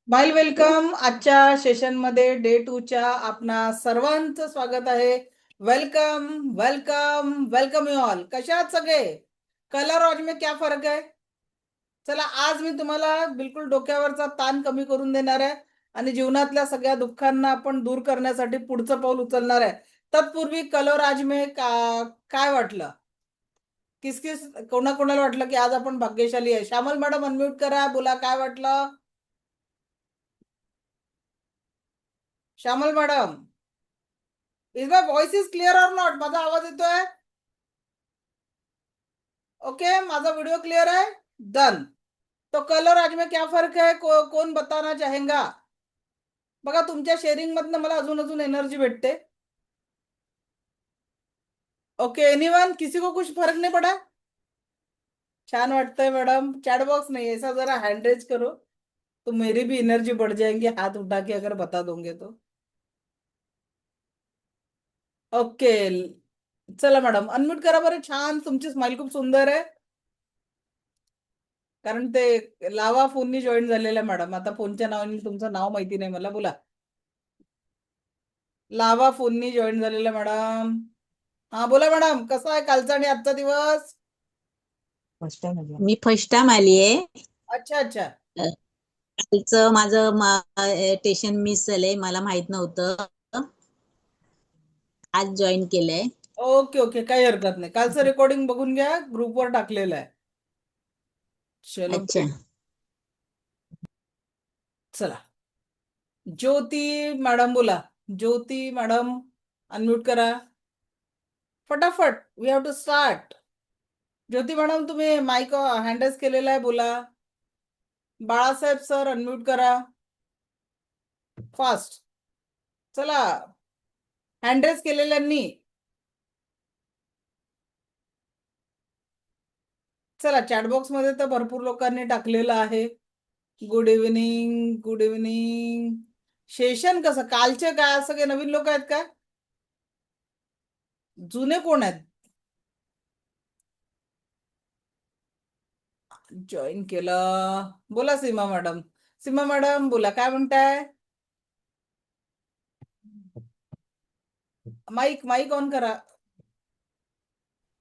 Smile welcome. आजच्या सेशनमध्ये day 2च्या आपणा सर्वांचं स्वागत आहे. Welcome welcome welcome you all. कशा आहात सगळे? कलर और में क्या फरक है? चला, आज मी तुम्हाला बिलकुल डोक्यावरचा ताण कमी करून देणार आहे आणि जीवनातल्या सगळ्या दुःखांना आपण दूर करण्यासाठी पुढचं पाऊल उचलणार आहे. तत्पूर्वी कलर आज में काय वाटलं? किस किस कोणाकोणाला वाटलं की आज आपण भाग्यशाली आहे? श्यामल मॅडम अनम्यूट करा, बोला काय वाटलं. Shyamal madam, is my voice is clear और नॉट? माझा आवाज येतोय? ओके, माझा वीडियो क्लियर है? डन. तो कलर आज में क्या फर्क है, कौन बताना चाहेगा? बघा, तुमच्या शेअरिंग मधनं मला अजून अजून एनर्जी भेटते. ओके, एनीवन, किसी को कुछ फर्क नहीं पड़ा? छान वाटतंय मैडम. चैट बॉक्स नहीं, ऐसा जरा हैंड रेज करो तो मेरी भी एनर्जी बढ़ जाएंगी, हाथ उठा के अगर बता दोगे तो. ओके, चला मॅडम अनम्यूट करा बरं. छान, तुमची स्माइल खूप सुंदर आहे. कारण ते लावा फोननी जॉईन झालेला मॅडम. आता फोनच्या नावाने तुमचं नाव माहिती नाही मला. बोला. लावा फोननी जॉईन झालेला मॅडम. हा बोला मॅडम, कसा आहे कालचा आणि आजचा दिवस? मी फर्स्ट टाइम आली आहे. अच्छा अच्छा. कालचं माझं स्टेशन मिस झालंय, मला माहित नव्हतं. आज जॉईन केलंय. ओके ओके, काही हरकत नाही. कालचं रेकॉर्डिंग बघून घ्या, ग्रुपवर टाकलेलं आहे. चलो अच्छा, चला. ज्योती मॅडम बोला. ज्योती मॅडम अनम्यूट करा फटाफट. We have to start. Jyoti madam, तुम्ही माईक हँडल्स केलेला आहे, बोला. बाळासाहेब सर अनम्यूट करा फास्ट. चला, हँडरेस केलेल्यांनी चला. चॅटबॉक्स मध्ये तर भरपूर लोकांनी टाकलेलं आहे. Good evening, good evening. Session कसं कालचे काय सगळे नवीन लोक आहेत का? जुने कोण आहेत? जॉईन केलं, बोला. सीमा मॅडम, सीमा मॅडम बोला, काय म्हणताय? माईक माईक ऑन करा.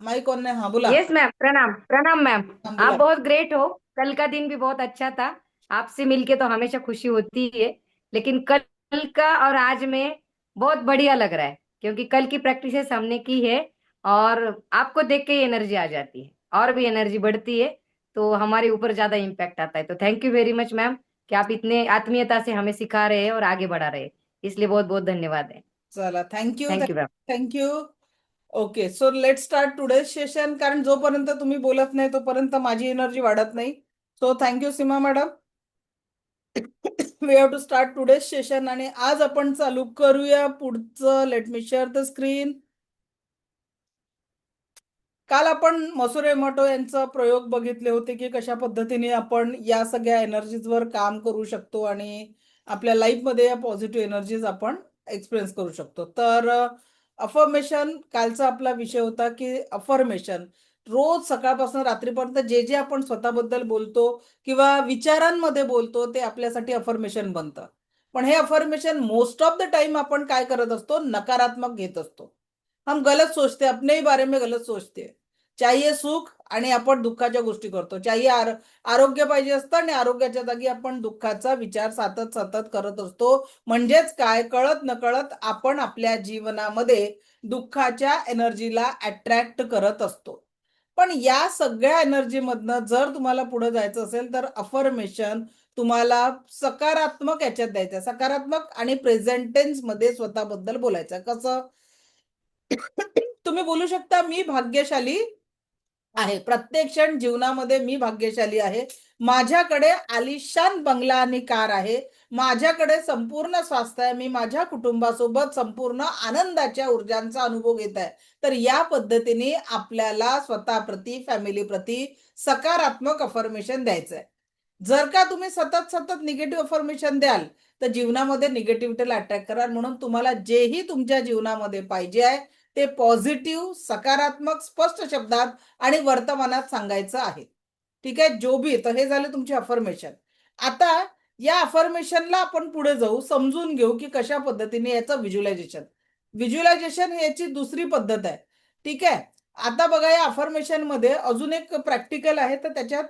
माईक ऑन नाही. हा बोला. यस मैम, प्रणाम प्रणाम मैम। हा, आप बोला. बहुत ग्रेट हो। कल का दिन भी बहुत अच्छा था। आपसे मिलके तो हमेशा खुशी होती है, लेकिन कल का और आज में बहुत बढ़िया लग रहा है, क्योंकि कल की प्रैक्टिसेस हमने की है और आपको देख के ही एनर्जी आ जाती है और भी एनर्जी बढ़ती है, तो हमारे ऊपर ज्यादा इम्पैक्ट आता है। तो thank you very much ma'am कि आप इतने आत्मीयता से हमें सिखा रहे हैं और आगे बढ़ा रहे हैं, इसलिए बहुत बहुत धन्यवाद है। चला, thank you thank you ma'am. Thank you. Okay, so let start today session. कारण जोपर्यंत तुम्ही बोलत नाही तोपर्यंत माझी एनर्जी वाढत नाही. So thank you Seema madam. We have to start today session आणि आज आपण चालू करूया पुढचं. Let me share the screen. काल आपण मसुरे मोटो यांचा प्रयोग बघितले होते की कशा पद्धतीने आपण या सगळ्या एनर्जीजवर काम करू शकतो आणि आपल्या लाईफमध्ये या पॉझिटिव्ह एनर्जीज आपण एक्सपिरियन्स करू शकतो. तर अफर्मेशन कालचा आपला विषय होता की अफर्मेशन रोज सकाळपासून रात्रीपर्यंत जे जे आपण स्वतःबद्दल बोलतो किंवा विचारांमध्ये बोलतो ते आपल्यासाठी अफर्मेशन बनतं. पण हे affirmation most of the time आपण काय करत असतो? नकारात्मक घेत असतो. हम गलत सोचते, अपने ही बारे में गलत सोचते. चाहिए सुख आणि आपण दुःखाच्या गोष्टी करतो. चाहिए आरोग्य पाहिजे असतं आणि आरोग्याच्या जागी आपण दुःखाचा विचार सतत सतत करत असतो. म्हणजेच काय, कळत नकळत आपण आपल्या जीवनामध्ये दुःखाच्या एनर्जीला अट्रॅक्ट करत असतो. पण या सगळ्या एनर्जी मधनं जर तुम्हाला पुढे जायचं असेल तर अफर्मेशन तुम्हाला सकारात्मक याच्यात द्यायचं. सकारात्मक आणि प्रेझेंट टेन्स मध्ये स्वतःबद्दल बोलायचं. कसं? तुम्ही बोलू शकता, मी भाग्यशाली आहे. प्रत्येक क्षण जीवनामध्ये मी भाग्यशाली आहे. माझ्याकडे आलिशान बंगला आणि कार आहे. माझ्याकडे संपूर्ण स्वास्थ्य आहे. मी माझ्या कुटुंबासोबत संपूर्ण आनंदाच्या ऊर्जांचा अनुभव घेत आहे. तर या पद्धतीने आपल्याला स्वतःप्रती, फॅमिलीप्रती सकारात्मक अफर्मेशन द्यायचं आहे. जर का तुम्ही सतत सतत निगेटिव्ह अफर्मेशन द्याल तर जीवनामध्ये निगेटिव्हिटीला अट्रॅक्ट कराल. म्हणून तुम्हाला जेही तुमच्या जीवनामध्ये पाहिजे आहे ते पॉझिटिव्ह, सकारात्मक, स्पष्ट शब्दात आणि वर्तमानात सांगायचं आहे. ठीक आहे, जो भी. तर हे झाले तुमचे अफर्मेशन. आता या अफर्मेशनला आपण पुढे जाऊ, समजून घेऊ की कशा पद्धतीने याचं व्हिज्युअलायझेशन याची दुसरी पद्धत आहे. ठीक आहे. आता बघा या अफर्मेशन मध्ये अजून एक प्रॅक्टिकल आहे, तर त्याच्यात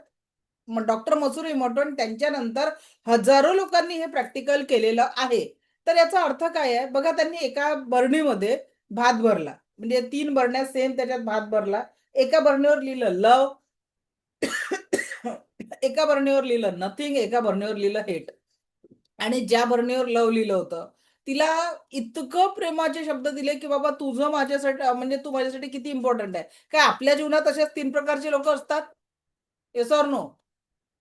डॉक्टर मसुरू इमोटो आणि त्यांच्यानंतर हजारो लोकांनी हे प्रॅक्टिकल केलेलं आहे. तर याचा अर्थ काय आहे बघा, त्यांनी एका बरणीमध्ये भात भरला, म्हणजे 3 बरण्या सेम त्याच्यात भात भरला. एका बरणीवर लिहिलं लव, एका बरणीवर लिहिलं नथिंग, एका बरणीवर लिहिलं हेट. आणि ज्या बरणीवर लव लिहिलं होतं तिला इतकं प्रेमाचे शब्द दिले की बाबा तुझं माझ्यासाठी, म्हणजे तू माझ्यासाठी किती इम्पॉर्टंट आहे. काय आपल्या जीवनात असेच 3 प्रकारचे लोक असतात? Yes or no?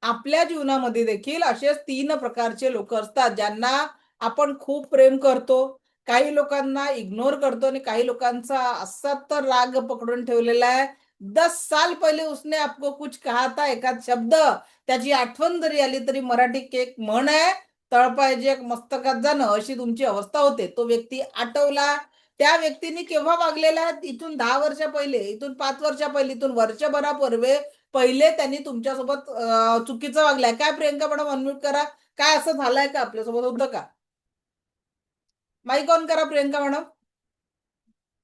आपल्या जीवनामध्ये देखील असेच 3 प्रकारचे लोक असतात ज्यांना आपण खूप प्रेम करतो, काही लोकांना इग्नोर करतो आणि काही लोकांचा असा तर राग पकडून ठेवलेला आहे, 10 साल पहिले उसने आपको कुछ कहा था, एखाद शब्द त्याची आठवण जरी आली तरी मराठी एक म्हण आहे, तळपायचे मस्तकात जाणं, अशी तुमची अवस्था होते. तो व्यक्ती आठवला, त्या व्यक्तीने केव्हा वागलेला आहे, इथून 10 वर्ष पहिले, इथून 5 वर्ष पहिले, इथून वर्षभरापूर्वी पहिले त्यांनी तुमच्यासोबत चुकीचं वागलाय. काय प्रियंका मॅडम अनम्यूट करा. काय असं झालंय का आपल्यासोबत, होतं का? माईक ऑन करा प्रियंका मॅडम.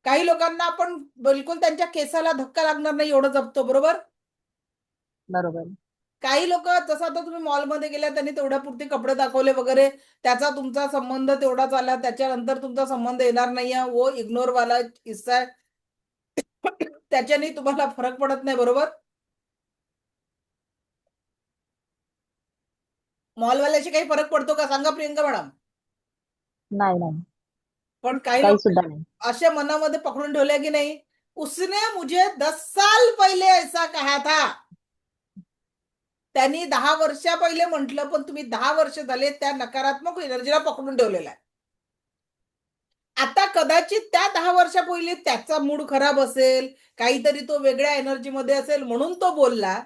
काही लोकांना आपण बिलकुल त्यांच्या केसाला धक्का लागणार नाही एवढं जपतो, बरोबर? बरोबर. काही लोक जसं आता तुम्ही मॉलमध्ये गेल्या, त्यांनी तेवढ्यापुरती कपडे दाखवले वगैरे, त्याचा तुमचा संबंध तेवढाच आला, त्याच्यानंतर तुमचा संबंध येणार नाहीये, वो इग्नोर वाला किस्सा आहे. त्याच्याने तुम्हाला फरक पडत नाही, बरोबर? मॉलवाल्याशी काही फरक पडतो का सांगा प्रियंका मॅडम? नाही नाही, पण काही काही लोक सुद्धा नाही. असे मनामध्ये पकडून ठेवले की नाही, उसने मुझे 10 साल पहिले ऐसा कहा था. त्यांनी 10 वर्ष पहिले म्हटलं, पण तुम्ही 10 वर्ष झाले त्या नकारात्मक एनर्जीला पकडून ठेवलेला आहे. आता कदाचित त्या 10 वर्ष पहिले त्याचा मूड खराब असेल, काहीतरी तो वेगळ्या एनर्जीमध्ये असेल म्हणून तो बोलला.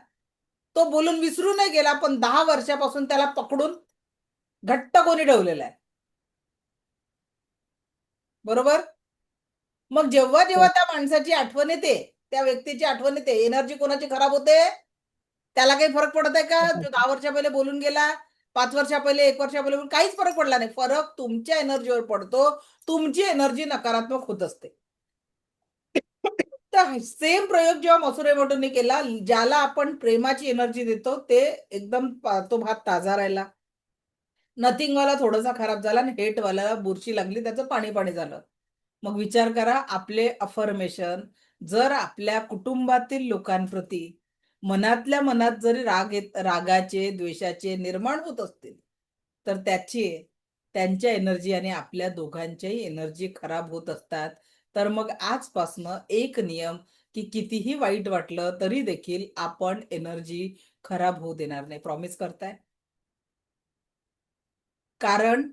तो बोलून विसरू नाही गेला, पण 10 वर्षापासून त्याला पकडून घट्ट कोणी ठेवलेला आहे, बरोबर? मग जेव्हा जेव्हा हो. त्या माणसाची आठवण येते, त्या व्यक्तीची आठवण येते, एनर्जी कोणाची खराब होते? त्याला काही फरक पडत आहे का? जो 10 वर्ष पहिले बोलून गेला, 5 वर्ष पहिले, 1 वर्ष पहिले बोलून, काहीच फरक पडला नाही. फरक तुमच्या एनर्जीवर पडतो. तुमची एनर्जी नकारात्मक होत असते. तर सेम प्रयोग जेव्हा मसुरे मोटोने केला, ज्याला आपण प्रेमाची एनर्जी देतो ते एकदम तो भात ताजा राहिला, नथिंग वाला थोडासा खराब झाला आणि हेट वाला बुरशी लागली, त्याचं पाणी पाणी झालं. मग विचार करा, आपले अफर्मेशन जर आपल्या कुटुंबातील लोकांप्रती मनातल्या मनात जरी रागाचे, द्वेषाचे निर्माण होत असतील, तर त्यांच्या एनर्जी आणि आपल्या दोघांच्याही एनर्जी खराब होत असतात. तर मग आजपासनं एक नियम, की कितीही वाईट वाटलं तरी देखील आपण एनर्जी खराब होऊ देणार नाही. प्रॉमिस करताय? कारण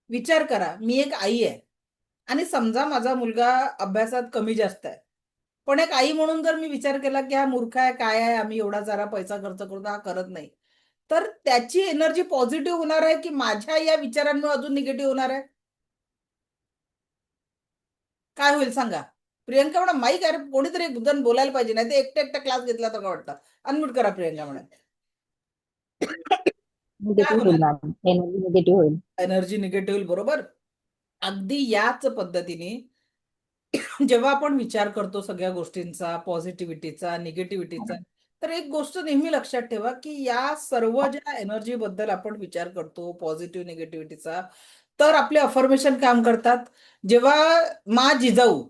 विचार करा, मी एक आई आहे आणि समजा माझा मुलगा अभ्यासात कमी जास्त आहे, पण एक आई म्हणून जर मी विचार केला की हा मूर्ख आहे, काय आहे, आम्ही एवढा जरा पैसा खर्च करतो, हा करत नाही, तर त्याची एनर्जी पॉझिटिव्ह होणार आहे की माझ्या या विचारांमुळे अजून निगेटिव्ह होणार आहे? काय होईल सांगा प्रियंका मॅडम? माईक आहे, कोणीतरी एक जण बोलायला पाहिजे, नाही ते एकटा एकटा क्लास घेतला तर काय वाटतं? अनम्यूट करा प्रियंका मॅडम. काय निगेटिव्ह होईल होणार? मॅम, एनर्जी निगेटिव्ह होईल. एनर्जी निगेटिव्ह होईल, बरोबर? अगदी याच पद्धतीने जेव्हा आपण विचार करतो सगळ्या गोष्टींचा, पॉझिटिव्हिटीचा, निगेटिव्हिटीचा, तर एक गोष्ट नेहमी लक्षात ठेवा की या सर्व ज्या एनर्जी बद्दल आपण विचार करतो, पॉझिटिव्ह निगेटिव्हिटीचा, तर आपले अफर्मेशन काम करतात. जेव्हा मा जिजाऊ,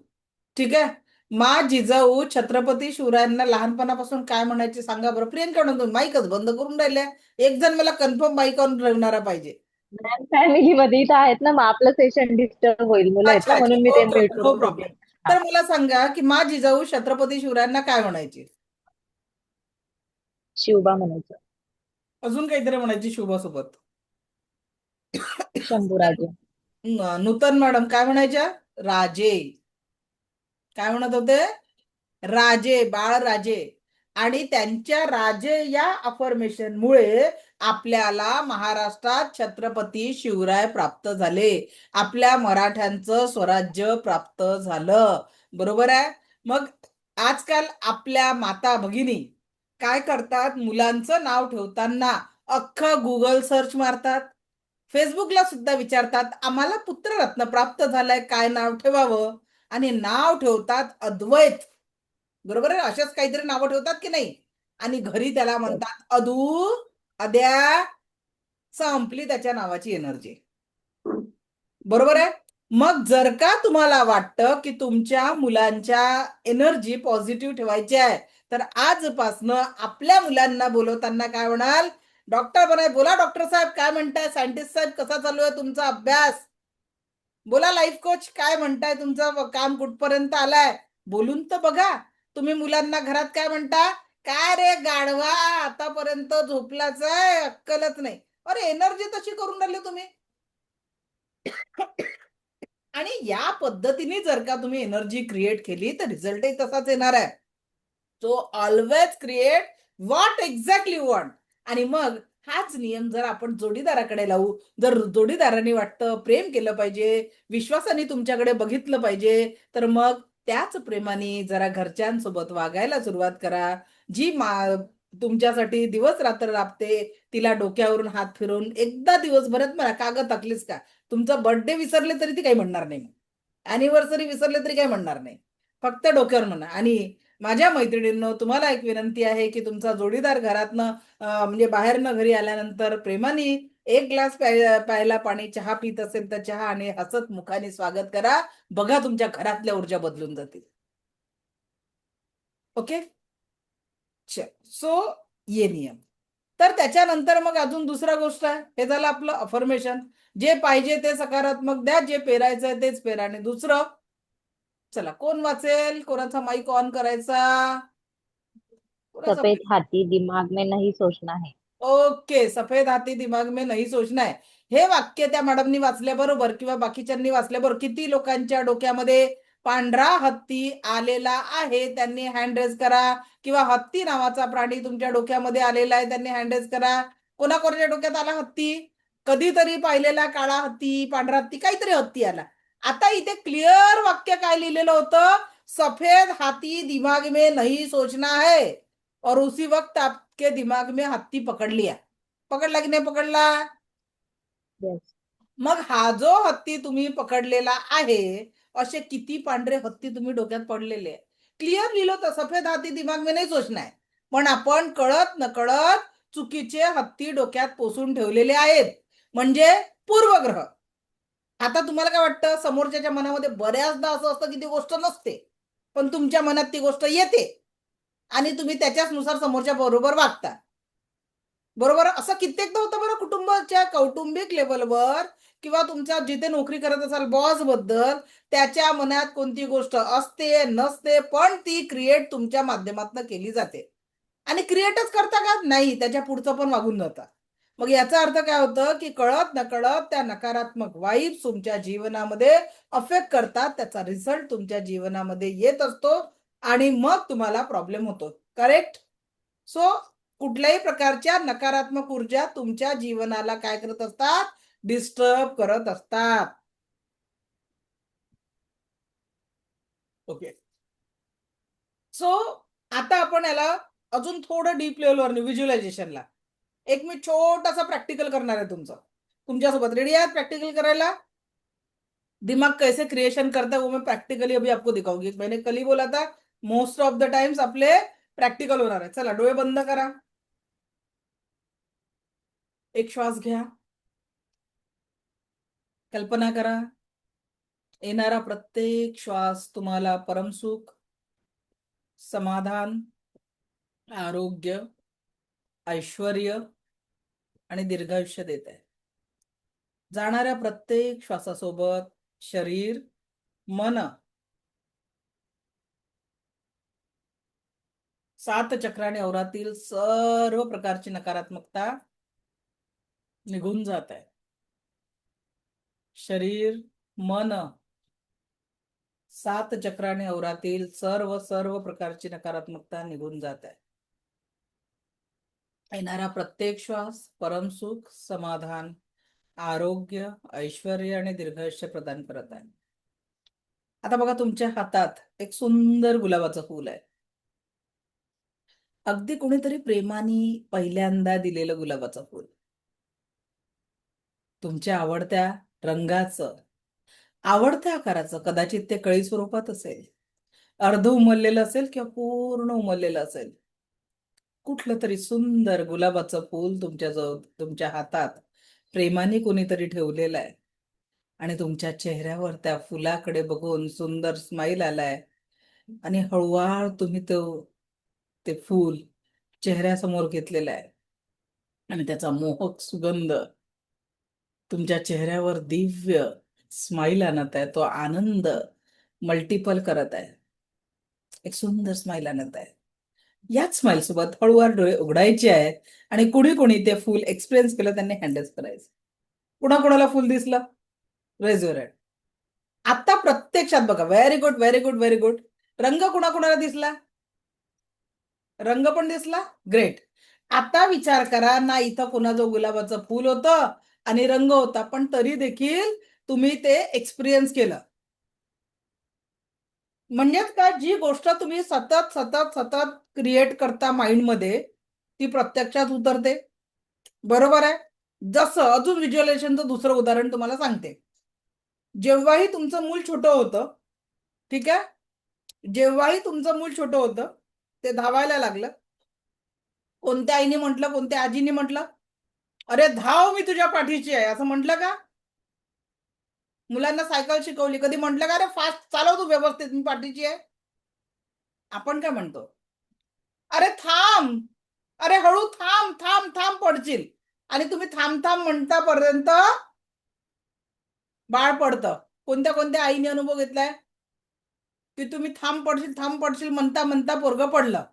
ठीक आहे, मा जिजाऊ छत्रपती शिवरायांना लहानपणापासून काय म्हणायचे सांगा बरं प्रियंका मॅडम? माईकच बंद करून राहिल्या. एक जण मला कन्फर्म माईक ऑन ठेवणारा पाहिजे. मॅम फॅमिलीमध्ये इथं आहेत ना, मग आपलं सेशन डिस्टर्ब होईल, मुलं आहेत अच्छा ना, अच्छा, म्हणून मी ते ओके म्यूट ओके, नो करून प्रॉब्लेम. ठेवले. हा. तर मला सांगा की मा जिजाऊ छत्रपती शिवरायांना काय म्हणायचे? शिवबा म्हणायचं. अजून काहीतरी म्हणायची शोभासोबत. शंभूराजे. नूतन मॅडम काय म्हणायच्या? राजे. काय म्हणत होते? राजे, बाळराजे. आणि त्यांच्या राजे या अफर्मेशन मुळे आपल्याला महाराष्ट्रात छत्रपती शिवराय प्राप्त झाले, आपल्या मराठ्यांचं स्वराज्य प्राप्त झालं, बरोबर आहे? मग आजकाल आपल्या माता भगिनी काय करतात? मुलांचं नाव ठेवताना अख्खं गुगल सर्च मारतात. फेसबुकला सुद्धा विचारतात आम्हाला पुत्ररत्न प्राप्त झालाय, काय नाव ठेवावं, आणि नाव ठेवतात अद्वैत. बरोबर आहे, अशाच काहीतरी नावं ठेवतात की नाही, आणि घरी त्याला म्हणतात अदू, अद्या. संपली त्याच्या नावाची एनर्जी. बरोबर आहे. मग जर का तुम्हाला वाटतं की तुमच्या मुलांच्या एनर्जी पॉझिटिव्ह ठेवायची आहे, तर आजपासनं आपल्या मुलांना बोलवताना काय म्हणाल, डॉक्टर बनाय, बोला डॉक्टर साहेब काय म्हणताय, सायंटिस्ट साहेब कसा चालू आहे तुमचा अभ्यास, बोला लाईफ कोच काय म्हणताय, तुमचं काम कुठपर्यंत आलाय, बोलून तर बघा. तुम्ही मुलांना घरात काय म्हणता, काय रे गाढवा आतापर्यंत झोपलाच आहे, अक्कलच नाही. अरे एनर्जी तशी करून राहिली तुम्ही. आणि या पद्धतीने जर का तुम्ही एनर्जी क्रिएट केली तर रिझल्टही तसाच येणार आहे. So always create what exactly want. आणि मग हाच नियम जर आपण जोडीदाराकडे लावू, जर जोडीदाराने वाटतं प्रेम केलं पाहिजे, विश्वासाने तुमच्याकडे बघितलं पाहिजे, तर मग त्याच प्रेमाने जरा घरच्यांसोबत वागायला सुरुवात करा. जी तुमच्यासाठी दिवस रात्र राबते, तिला डोक्यावरून हात फिरवून एकदा दिवसभरात म्हणा, का ग थकलीस का, तुमचा बर्थडे विसरले तरी ती काही म्हणणार नाही, अॅनिव्हर्सरी विसरले तरी काही म्हणणार नाही, फक्त डोक्यावर म्हणा. आणि माझ्या मैत्रिणींनो, तुम्हाला एक विनंती आहे की तुमचा जोडीदार घरातनं म्हणजे बाहेरनं घरी आल्यानंतर प्रेमाने एक ग्लास प्यायला पाणी, चहा पित असेल तर चहा, आणि हसत मुखाने स्वागत करा. बघा तुमच्या घरातल्या ऊर्जा बदलून जातील. ओके. सो ये नियम. तर त्याच्यानंतर मग अजून दुसरा गोष्ट आहे, हे झालं आपलं अफर्मेशन. जे पाहिजे ते सकारात्मक द्या, जे पेरायचंय तेच पेरा. आणि दुसरं, चला कोण वाचेल, कोणाचा माईक ऑन करायचा, कोणाचा सफेद हाथी दिमाग में नहीं सोचना है. ओके, सफेद हाती दिमाग में नहीं सोचना है. हे वाक्य त्या मॅडमनी वाचल्याबरोबर किंवा बाकीच्यांनी वाचल्याबरोबर किती लोकांच्या डोक्यामध्ये पांढरा हत्ती आलेला आहे, त्यांनी हँड रेज करा. किंवा हत्ती नावाचा प्राणी तुमच्या डोक्यामध्ये आलेला आहे, त्यांनी हँड रेज करा. कोणाकोणाच्या डोक्यात आला हत्ती, कधीतरी पाहिलेला काळा हत्ती, पांढरा हत्ती, काहीतरी हत्ती आला. आता इथे क्लिअर वाक्य काय लिहिलेलं होतं, सफेद हाथी दिमाग में नहीं सोचना है, और उसी वक्त आपके दिमाग में हत्ती पकड़ लिया. पकडला की नाही पकडला. Yes. मग हा जो हत्ती तुम्ही पकडलेला आहे, असे किती पांढरे हत्ती तुम्ही डोक्यात पडलेले आहे. क्लिअर लिहिलं होतं, सफेद हाती दिमाग में नाही सोचना है. पण आपण कळत नकळत चुकीचे हत्ती डोक्यात पोसून ठेवलेले आहेत, म्हणजे पूर्वग्रह. आता तुम्हाला काय वाटतं, समोरच्याच्या मनामध्ये बऱ्याचदा असं असतं की ती गोष्ट नसते, पण तुमच्या मनात ती गोष्ट येते आणि तुम्ही त्याच्याचनुसार समोरच्या बरोबर वागता. बरोबर, असं कित्येकदा होतं बरं, कुटुंबाच्या कौटुंबिक लेवलवर किंवा तुमच्या जिथे नोकरी करत असाल बॉस बद्दल, त्याच्या मनात कोणती गोष्ट असते नसते, पण ती क्रिएट तुमच्या माध्यमातून केली जाते. आणि क्रिएटच करता का नाही, त्याच्या पुढचं पण वागून जातं. मग याचा अर्थ काय होतं की कळत नकळत त्या नकारात्मक वाईब्स तुमच्या जीवनामध्ये अफेक्ट करतात, त्याचा रिझल्ट तुमच्या जीवनामध्ये येत असतो आणि मग तुम्हाला प्रॉब्लेम होतो. करेक्ट. सो कुठल्याही प्रकारच्या नकारात्मक ऊर्जा तुमच्या जीवनाला काय करत असतात, डिस्टर्ब करत असतात. ओके. सो आता आपण याला अजून थोडं डीप लेवलवर व्हिज्युअलायझेशनला एक मी छोटासा प्रॅक्टिकल करणार आहे तुमच्यासोबत. रेडी आहात प्रॅक्टिकल करायला? दिमाग कैसे क्रिएशन करता है वो मैं प्रैक्टिकली अभी आपको दिखाऊंगी. मैंने कल ही बोला था मोस्ट ऑफ द टाइम्स आपले प्रॅक्टिकल होणार आहे. चला डोळे बंद करा, एक श्वास घ्या, कल्पना करा येणारा प्रत्येक श्वास तुम्हाला परमसुख, समाधान, आरोग्य, ऐश्वर्य आणि दीर्घायुष्य देत आहे. जाणाऱ्या प्रत्येक श्वासासोबत शरीर, मन, 7 चक्र आणि औरातील सर्व प्रकारची नकारात्मकता निघून जात आहे. शरीर, मन, 7 चक्र आणि औरातील सर्व प्रकारची नकारात्मकता निघून जात आहे. येणारा प्रत्येक श्वास परमसुख, समाधान, आरोग्य, ऐश्वर्य आणि दीर्घायुष्य प्रदान करत आहे. आता बघा तुमच्या हातात एक सुंदर गुलाबाचं फूल आहे. अगदी कोणीतरी प्रेमाने पहिल्यांदा दिलेलं गुलाबाचं फूल. तुमच्या आवडत्या रंगाचं, आवडत्या आकाराचं, कदाचित ते कळी स्वरूपात असेल, अर्ध उमललेलं असेल किंवा पूर्ण उमललेलं असेल, कुठलं तरी सुंदर गुलाबाचं फूल तुमच्याजवळ तुमच्या हातात प्रेमाने कोणीतरी ठेवलेलं आहे आणि तुमच्या चेहऱ्यावर त्या फुलाकडे बघून सुंदर स्माईल आलाय आणि हळूवार तुम्ही ते फूल चेहऱ्यासमोर घेतलेलं आहे आणि त्याचा मोहक सुगंध तुमच्या चेहऱ्यावर दिव्य स्माईल आणत आहे, तो आनंद मल्टिपल करत आहे, एक सुंदर स्माईल आणत आहे. याच स्माईल सोबत हळूवार डोळे उघडायचे आहेत आणि कुणी कुणी ते फुल एक्सपिरियन्स केलं त्यांनी हँडल्स करायचं. कुणाकुणाला फुल दिसलं? Raise your hand. आता प्रत्यक्षात बघा. Very good, very good, very good. रंग कुणाकुणाला दिसला? रंग पण दिसला? ग्रेट. आता विचार करा ना, इथं कोणाचं गुलाबाचं फूल होतं आणि रंग होता, पण तरी देखील तुम्ही ते एक्सपिरियन्स केलं. म्हणजेच काय, जी गोष्ट तुम्ही सतत सतत सतत क्रिएट करता माइंडमध्ये, ती प्रत्यक्षात उतरते. बरोबर आहे. जसं अजून व्हिज्युअलायझेशनचं दुसरं उदाहरण तुम्हाला सांगते. जेव्हाही तुमचं मूल छोटं होतं, ठीक आहे, जेव्हाही तुमचं मूल छोटं होतं, ते धावायला लागलं, कोणत्या आईने म्हटलं, कोणत्या आजीने म्हटलं, अरे धाव, मी तुझ्या पाठीची आहे, असं म्हटलं का? मुलांना सायकल शिकवली, कधी म्हटलं का, अरे फास्ट चालव तू, व्यवस्थित, मी पाठीची आहे? आपण काय म्हणतो? अरे थांब, अरे हळू थांब, थांब थांब, पडशील. आणि तुम्ही थांब थांब म्हणतापर्यंत बाळ पडतं. कोणत्या कोणत्या आईने अनुभव घेतलाय की तुम्ही थांब पडशील म्हणता म्हणता पोरगं पडलं?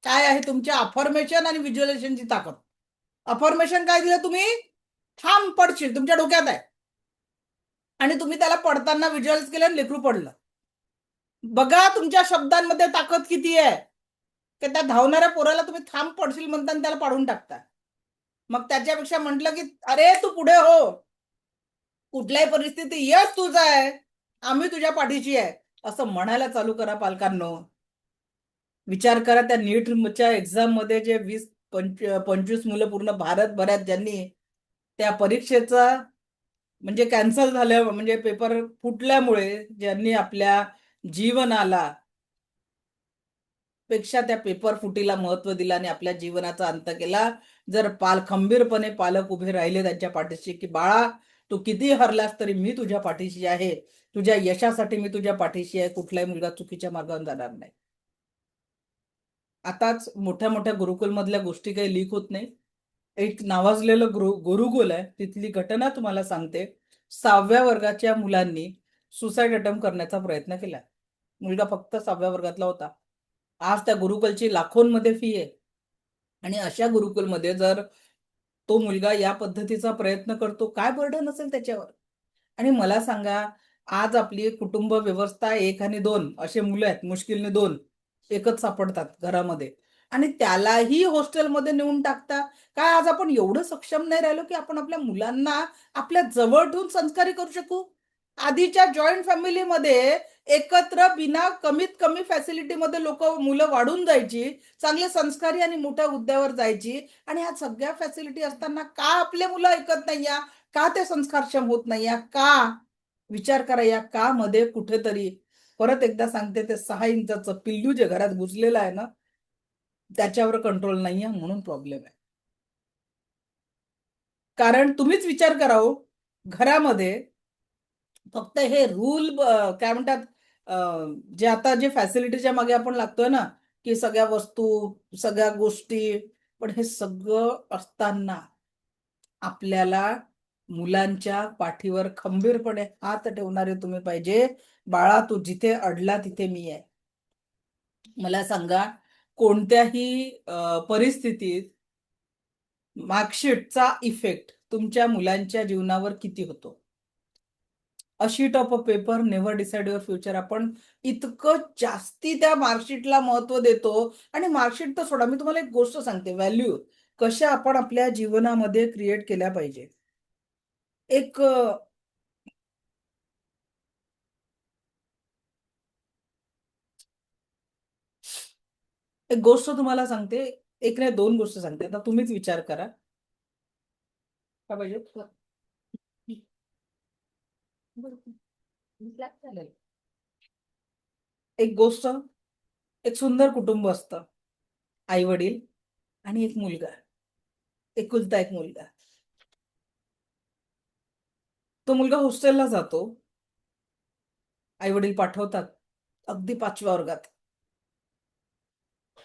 काय आहे तुमच्या अफर्मेशन आणि व्हिज्युअलायझेशनची ताकद? अफर्मेशन काय दिलं तुम्ही? थांब पडशील, तुमच्या डोक्यात आहे, आणि तुम्ही त्याला पडताना व्हिज्युअलाइज केलं आणि लेकरू पडलं. बघा तुमच्या शब्दांमध्ये ताकद किती आहे, की त्या धावणाऱ्या पोराला तुम्ही थांब पडशील म्हणता आणि त्याला पाडून टाकता. मग त्याच्यापेक्षा म्हटलं की अरे तू पुढे हो, कुठल्याही परिस्थिती यश तुझं आहे, आम्ही तुझ्या पाठीशी आहे, असं म्हणायला चालू करा पालकांनो. विचार करा, त्या नीटच्या एक्झाम मध्ये जे 20-25 मुलं पूर्ण भारतभरात ज्यांनी त्या परीक्षेचा म्हणजे कॅन्सल झाल्या, म्हणजे पेपर फुटल्यामुळे ज्यांनी आपल्या जीवनाला पेक्षा त्या पेपर फुटीला महत्व दिलं आणि आपल्या जीवनाचा अंत केला. जर खंबीरपणे पालक उभे राहिले त्यांच्या पाठीशी की बाळा तू किती हरलास तरी मी तुझ्या पाठीशी आहे, तुझ्या यशासाठी मी तुझ्या पाठीशी आहे, कुठलाही मुलगा चुकीच्या मार्गावर जाणार नाही. आताच मोठ्या मोठ्या गुरुकुल मधल्या गोष्टी काही लीक होत नाही. एक नावाजलेलं गुरुकुल आहे, तिथली घटना तुम्हाला सांगते. 6व्या वर्गाच्या मुलांनी सुसाईड अटेम्प्ट करण्याचा प्रयत्न केला. मुलगा फक्त 6व्या वर्गातला होता. आज त्या गुरुकुलची लाखोंमध्ये फी आहे आणि अशा गुरुकुलमध्ये जर तो मुलगा या पद्धतीचा प्रयत्न करतो, काय बर्डन असेल त्याच्यावर? आणि मला सांगा, आज आपली कुटुंब व्यवस्था 1 आणि 2 असे मुलं आहेत, मुश्किलने 2 एकच सापडतात घरामध्ये, आणि त्यालाही हॉस्टेलमध्ये नेऊन टाकता. काय आज आपण एवढं सक्षम नाही राहिलो की आपण आपल्या मुलांना आपल्या जवळ ठेवून संस्कारी करू शकू? आधीच्या जॉईंट फॅमिलीमध्ये एकत्र बिना कमीत कमी फॅसिलिटीमध्ये मुलं वाढून जायची, चांगले संस्कारी आणि मोठ्या हुद्द्यावर जायची, आणि ह्या सगळ्या फॅसिलिटी असताना का आपले मुलं ऐकत नाही? का ते संस्कारक्षम होत नाही? का? विचार करा. या का मध्ये कुठेतरी, परत एकदा सांगते, ते 6 इंचाचं पिल्लू जे घरात घुसलेलं आहे ना, त्याच्यावर कंट्रोल नाहीये, म्हणून प्रॉब्लेम आहे. कारण तुम्हीच विचार करा हो, घरामध्ये फक्त हे रूल काय म्हणतात, जे आता जे फॅसिलिटीच्या मागे आपण लागतोय ना, की सगळ्या वस्तू, सगळ्या गोष्टी, पण हे सगळं असताना आपल्याला मुलांच्या पाठीवर खंबीरपणे हात ठेवणारे तुम्ही पाहिजे. बाळा तू जिथे अडला तिथे मी आहे. मला सांगा, कोणत्याही परिस्थितीत मार्कशीटचा इफेक्ट तुमच्या मुलांच्या जीवनावर किती होतो? A sheet of a paper never decide your future. आपण इतकं जास्ती त्या मार्कशीटला महत्व देतो. आणि मार्कशीट तर सोडा, मी तुम्हाला एक गोष्ट सांगते, व्हॅल्यू कशा आपण आपल्या जीवनामध्ये क्रिएट केल्या पाहिजे. एक एक गोष्ट तुम्हाला सांगते, एक नाही 2 गोष्ट सांगते. आता तुम्हीच विचार करा. काय पाहिजे? चालेल. एक गोष्ट, एक सुंदर कुटुंब असतं. आई वडील आणि एक मुलगा, एकुलता एक मुलगा. तो मुलगा हॉस्टेलला जातो. आई वडील पाठवतात अगदी 5व्या वर्गात.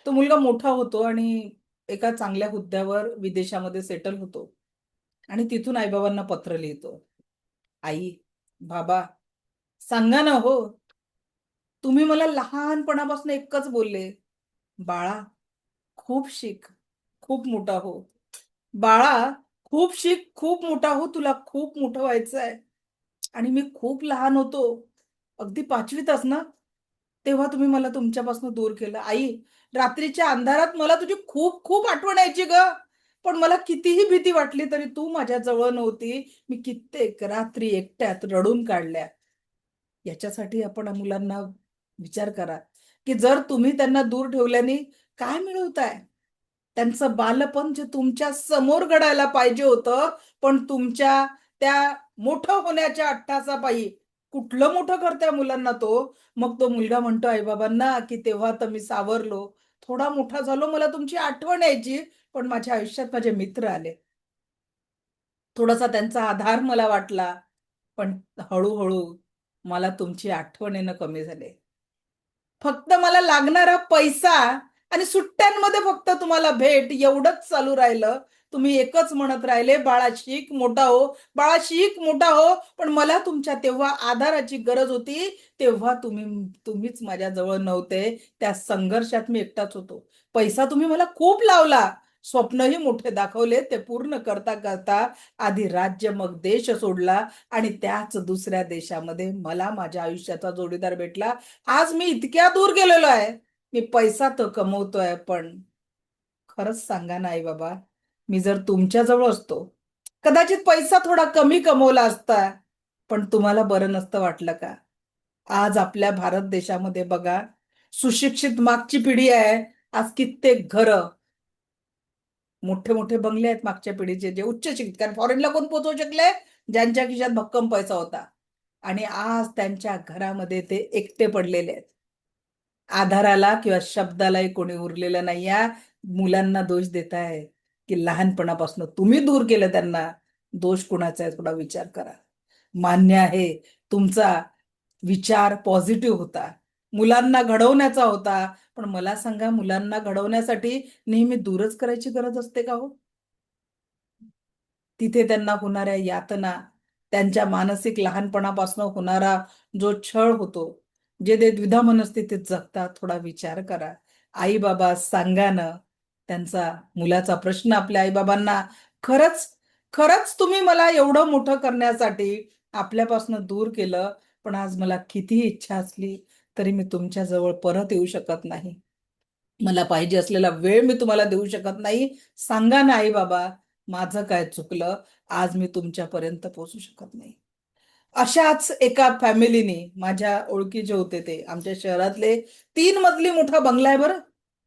तो मुलगा मोठा होतो आणि एका चांगल्या हुद्द्यावर विदेशामध्ये सेटल होतो आणि तिथून आईबाबांना पत्र लिहितो. आई, बाबा, सांगा ना हो, तुम्ही मला लहानपणापासून एकच बोलले, बाळा, खूप शिक, खूप मोठा हो. बाळा, खूप शिक, खूप मोठा हो, तुला खूप मोठं व्हायचं आहे. आणि मी खूप लहान होतो, अगदी 5वीतच ना, तेव्हा तुम्ही मला तुमच्यापासून दूर केलं. आई, रात्रीच्या अंधारात मला तुझी खूप खूप आठवण यायची ग. पण मला कितीही भीती वाटली तरी तू माझ्या जवळ नव्हती. मी कित्येक रात्री एकट्यात रडून काढल्या. याच्यासाठी आपण मुलांना विचार करा, की जर तुम्ही त्यांना दूर ठेवल्याने काय मिळवताय? त्यांचं बालपण जे तुमच्या समोर घडायला पाहिजे होतं, पण तुमच्या त्या मोठं होण्याच्या अट्टासापायी कुठलं मोठं करताय मुलांना तो? मग तो मुलगा म्हणतो आई-बाबांना, की तेव्हा तर मी सावरलो. थोडा मोठा झालो, मला तुमची आठवण यायची, पण माझ्या आयुष्यात माझे मित्र आले. थोडासा त्यांचा आधार मला वाटला, पण हळू मला तुमची आठवण येणं कमी झाले. फक्त मला लागणारा पैसा आणि सुट्ट्यांमध्ये फक्त तुम्हाला भेट एवढंच चालू राहिलं. तुम्ही एकच म्हणत राहिले, बाळा शिक, मोठा हो, बाळा शिक, मोठा हो. पण मला तुमच्या तेव्हा आधाराची गरज होती, तेव्हा तुम्हीच माझ्या जवळ नव्हते. त्या संघर्षात मी एकटाच होतो. पैसा तुम्ही मला खूप लावला. स्वप्नही मोठे दाखवले. ते पूर्ण करता करता आधी राज्य मग देश सोडला आणि त्याच दुसऱ्या देशामध्ये मला माझ्या आयुष्याचा जोडीदार भेटला. आज मी इतक्या दूर गेलेलो आहे. मी पैसा तर कमवतोय, पण खरंच सांगा ना आई बाबा, मी जर तुमच्या जवळ असतो, कदाचित पैसा थोडा कमी कमवला असता, पण तुम्हाला बरं नसतं वाटलं का? आज आपल्या भारत देशामध्ये बघा, सुशिक्षित मागची पिढी आहे. आज कित्येक घरं, मोठे मोठे बंगले आहेत मागच्या पिढीचे, जे उच्च शिक्षित, कारण फॉरेनला कोण पोहोचवू शकले? ज्यांच्या खिशात भक्कम पैसा होता. आणि आज त्यांच्या घरामध्ये ते एकटे पडलेले आहेत. आधाराला किंवा शब्दालाही कोणी उरलेलं नाही. या मुलांना दोष देताय, की लहानपणापासून तुम्ही दूर केलं त्यांना. दोष कुणाचा आहे थोडा विचार करा. मान्य आहे, तुमचा विचार पॉझिटिव्ह होता, मुलांना घडवण्याचा होता, पण मला सांगा, मुलांना घडवण्यासाठी नेहमी दूरच करायची गरज असते का हो? तिथे त्यांना होणाऱ्या यातना, त्यांच्या मानसिक लहानपणापासून होणारा जो छळ होतो, जे ते द्विधा मनस्थितीत जगतात, थोडा विचार करा. आई बाबा सांगा ना, त्यांचा मुलाचा प्रश्न आपल्या आई बाबांना, खरंच खरंच तुम्ही मला एवढं मोठं करण्यासाठी आपल्यापासून दूर केलं, पण आज मला कितीही इच्छा असली तरी मी तुमच्या जवळ परत येऊ शकत नाही. मला पाहिजे असलेला वेळ मी तुम्हाला देऊ शकत नाही. सांगा ना आई बाबा, माझं काय चुकलं? आज मी तुमच्यापर्यंत पोहोचू शकत नाही. अशाच एका फॅमिलीने, माझ्या ओळखीचे होते ते, आमच्या शहरातले, 3 मजली मोठा बंगला आहे बरं.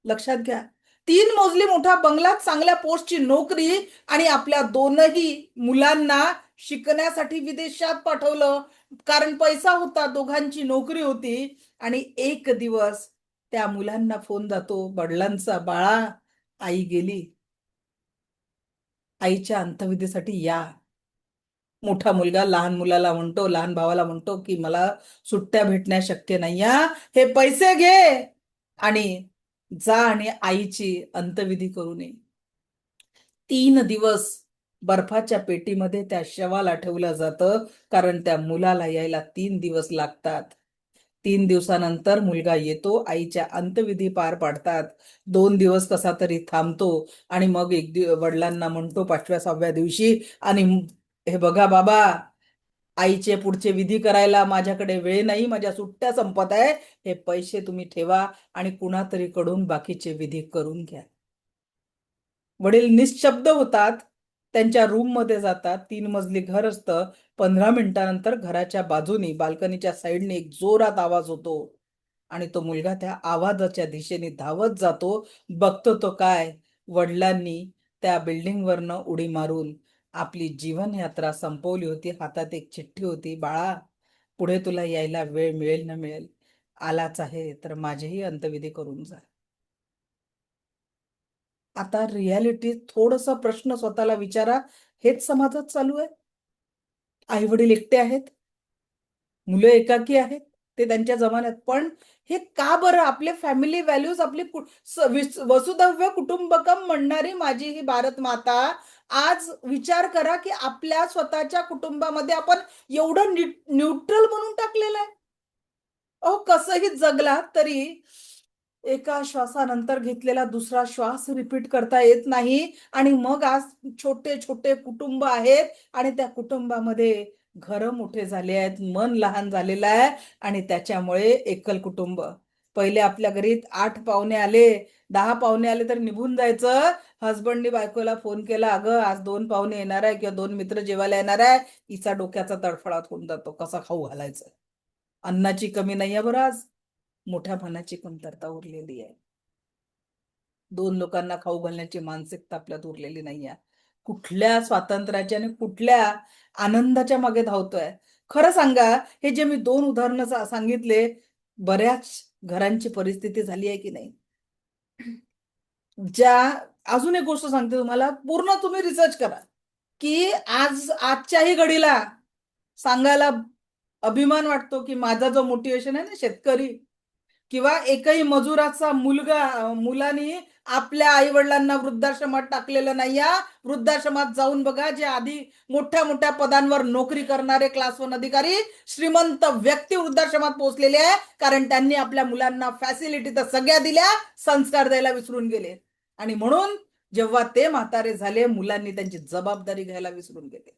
लक्षात घ्या. 3 मजली मोठा बंगला, चांगल्या पोस्टची नोकरी आणि आपल्या 2ही मुलांना शिकण्यासाठी विदेशात पाठवलं. कारण पैसा होता, दोघांची नोकरी होती. आणि एक दिवस त्या मुलांना फोन जातो वडिलांचा, बाळा, आई गेली. आईच्या अंत्यविधीसाठी या. मोठा मुलगा लहान मुलाला म्हणतो, लहान भावाला म्हणतो, की मला सुट्ट्या भेटण्या शक्य नाही, हे पैसे घे आणि जा आणि आईची अंत्यविधी करून ये. 3 दिवस बर्फाच्या पेटीमध्ये त्या शवाला ठेवलं जातं, कारण त्या मुलाला यायला 3 दिवस लागतात. 3 दिवसानंतर मुलगा येतो, आईच्या अंत्यविधी पार पाडतात. 2 दिवस कसा तरी थांबतो आणि मग वडिलांना म्हणतो 5व्या-6व्या दिवशी, आणि हे बघा बाबा, आईचे पुढचे विधी करायला माझ्याकडे वेळ नाही, माझ्या सुट्ट्या संपत आहे. हे पैसे तुम्ही ठेवा आणि कुणातरी कडून बाकीचे विधी करून घ्या. वडील निशब्द होतात, त्यांच्या रूम मध्ये जातात. 3 मजली घर असतं. 15 मिनिटानंतर घराच्या बाजूनी, बाल्कनीच्या साईडने एक जोरात आवाज होतो आणि तो मुलगा त्या आवाजाच्या दिशेने धावत जातो. बघतो तो काय, वडिलांनी त्या बिल्डिंगवरनं उडी मारून आपली जीवन यात्रा संपवली होती. हातात एक चिठ्ठी होती, बाळा, पुढे तुला यायला वेळ मिळेल न मिळेल, आलाच आहे तर माझेही अंत्यविधी करून जा. आता रियालिटी थोडंसं प्रश्न स्वतःला विचारा, हेच समाजात चालू आहे? आई वडील एकटे आहेत, मुलं एकाकी आहेत, ते त्यांच्या जमान्यात. पण हे का बरं? आपले फॅमिली व्हॅल्यूज, आपली वसुधैव कुटुंबकम म्हणणारी माझी ही भारत माता, आज विचार करा की आपल्या स्वतःच्या कुटुंबामध्ये आपण एवढं न्यूट्रल म्हणून टाकलेलं आहे. अहो, कसंही जगलात तरी एका श्वासानंतर घेतलेला दुसरा श्वास रिपीट करता येत नाही, आणि मग आज छोटे छोटे कुटुंब आहेत, आणि त्या कुटुंबामध्ये घरं मोठे झाले आहेत, मन लहान झालेलं आहे, आणि त्याच्यामुळे एकल कुटुंब. पहिले आपल्या घरी 8 पाहुणे आले, 10 पाहुणे आले तर निघून जायचं. हसबंडनी बायकोला फोन केला, अगं आज 2 पाहुणे येणार आहे किंवा 2 मित्र जेवायला येणार आहे, हिचा डोक्याचा तडफडाट होऊन जातो, कसा खाऊ घालायचं. अन्नाची कमी नाही आहे बरं आज, मोठ्या मनाची कमतरता उरलेली आहे. 2 लोकांना खाऊ घालण्याची मानसिकता आपल्यात उरलेली नाही आहे. कुठल्या स्वातंत्र्याच्या आणि कुठल्या आनंदाच्या मागे धावतोय? खरं सांगा, हे जे मी 2 उदाहरणं सांगितले, बऱ्याच घरांची परिस्थिती झाली आहे की नाही? अजून एक गोष्ट सांगते तुम्हाला, पूर्ण तुम्ही रिसर्च करा की आजच्याही घडीला सांगायला अभिमान वाटतो की माझा जो मोटिवेशन आहे ना, शेतकरी किंवा एकही मजुराचा मुलांनी आपल्या आई वडिलांना वृद्धाश्रमात टाकलेलं नाही. वृद्धाश्रमात जाऊन बघा, जे आधी मोठ्या मोठ्या पदांवर नोकरी करणारे क्लास 1 अधिकारी, श्रीमंत व्यक्ती वृद्धाश्रमात पोहोचलेले आहे, कारण त्यांनी आपल्या मुलांना फॅसिलिटी तर सगळ्या दिल्या, संस्कार द्यायला विसरून गेले. आणि म्हणून जेव्हा ते म्हातारे झाले, मुलांनी त्यांची जबाबदारी घ्यायला विसरून गेले.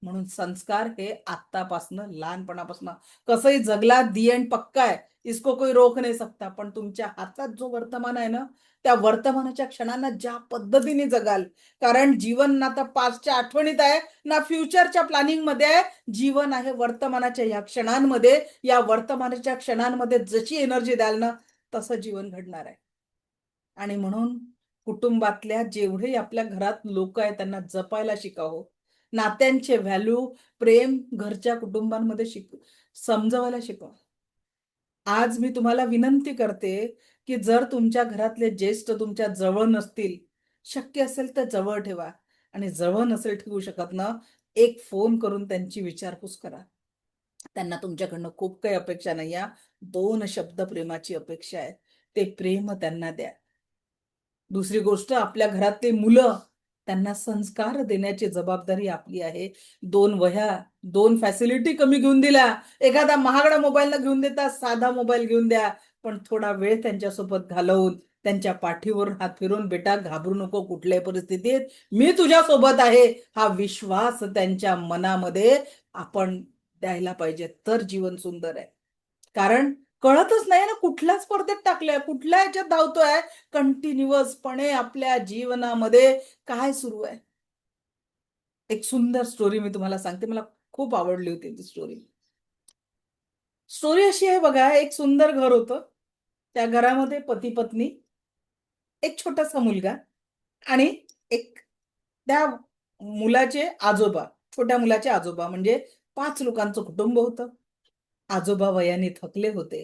म्हणून संस्कार हे आत्तापासनं, लहानपणापासनं, कसंही जगला, दी एंड पक्का आहे, इसको कोई रोक नाही सकता. पण तुमच्या हातात जो वर्तमान आहे ना, त्या वर्तमानाच्या क्षणांना ज्या पद्धतीने जगाल, कारण जीवन ना तर पास्टच्या आठवणीत आहे ना फ्युचरच्या प्लॅनिंग मध्ये आहे. जीवन आहे वर्तमानाच्या या क्षणांमध्ये. या वर्तमानाच्या क्षणांमध्ये जशी एनर्जी द्याल ना, तसं जीवन घडणार आहे. आणि म्हणून कुटुंबातल्या जेवढे आपल्या घरात लोक आहेत त्यांना जपायला शिकावं. नात्यांचे व्हॅल्यू, प्रेम घरच्या कुटुंबांमध्ये समजवायला शिकवा. आज मी तुम्हाला विनंती करते की जर तुमच्या घरातले ज्येष्ठ तुमच्या जवळ नसतील, शक्य असेल तर जवळ ठेवा, आणि जवळ नसेल ठेवू शकत ना, एक फोन करून त्यांची विचारपूस करा. त्यांना तुमच्याकडनं खूप काही अपेक्षा नाही आहे, 2 शब्द प्रेमाची अपेक्षा आहे. ते प्रेम त्यांना द्या. दुसरी गोष्ट, आपल्या घरातले मुलं, त्यांना संस्कार देण्याची जबाबदारी आपली आहे. 2 वह्या, 2 फॅसिलिटी कमी घेऊन दिल्या, एखादा महागडा मोबाईल न घेऊन देता साधा मोबाईल घेऊन द्या, पण थोडा वेळ त्यांच्यासोबत घालवून त्यांच्या पाठीवर हात फिरून, बेटा घाबरू नको कुठल्याही परिस्थितीत, मी तुझ्या सोबत आहे, हा विश्वास त्यांच्या मनामध्ये आपण द्यायला पाहिजे, तर जीवन सुंदर आहे. कारण कळतच नाही ना, कुठल्या स्पर्धेत टाकलंय, कुठल्या ह्याच्यात धावतोय, कंटिन्युअसपणे आपल्या जीवनामध्ये काय सुरू आहे. एक सुंदर स्टोरी मी तुम्हाला सांगते, मला खूप आवडली होती ती स्टोरी. स्टोरी अशी आहे बघा, एक सुंदर घर होतं. त्या घरामध्ये पती पत्नी, एक छोटासा मुलगा, आणि एक त्या मुलाचे आजोबा, छोट्या मुलाचे आजोबा, म्हणजे 5 लोकांचं कुटुंब होतं. आजोबा वयाने थकले होते,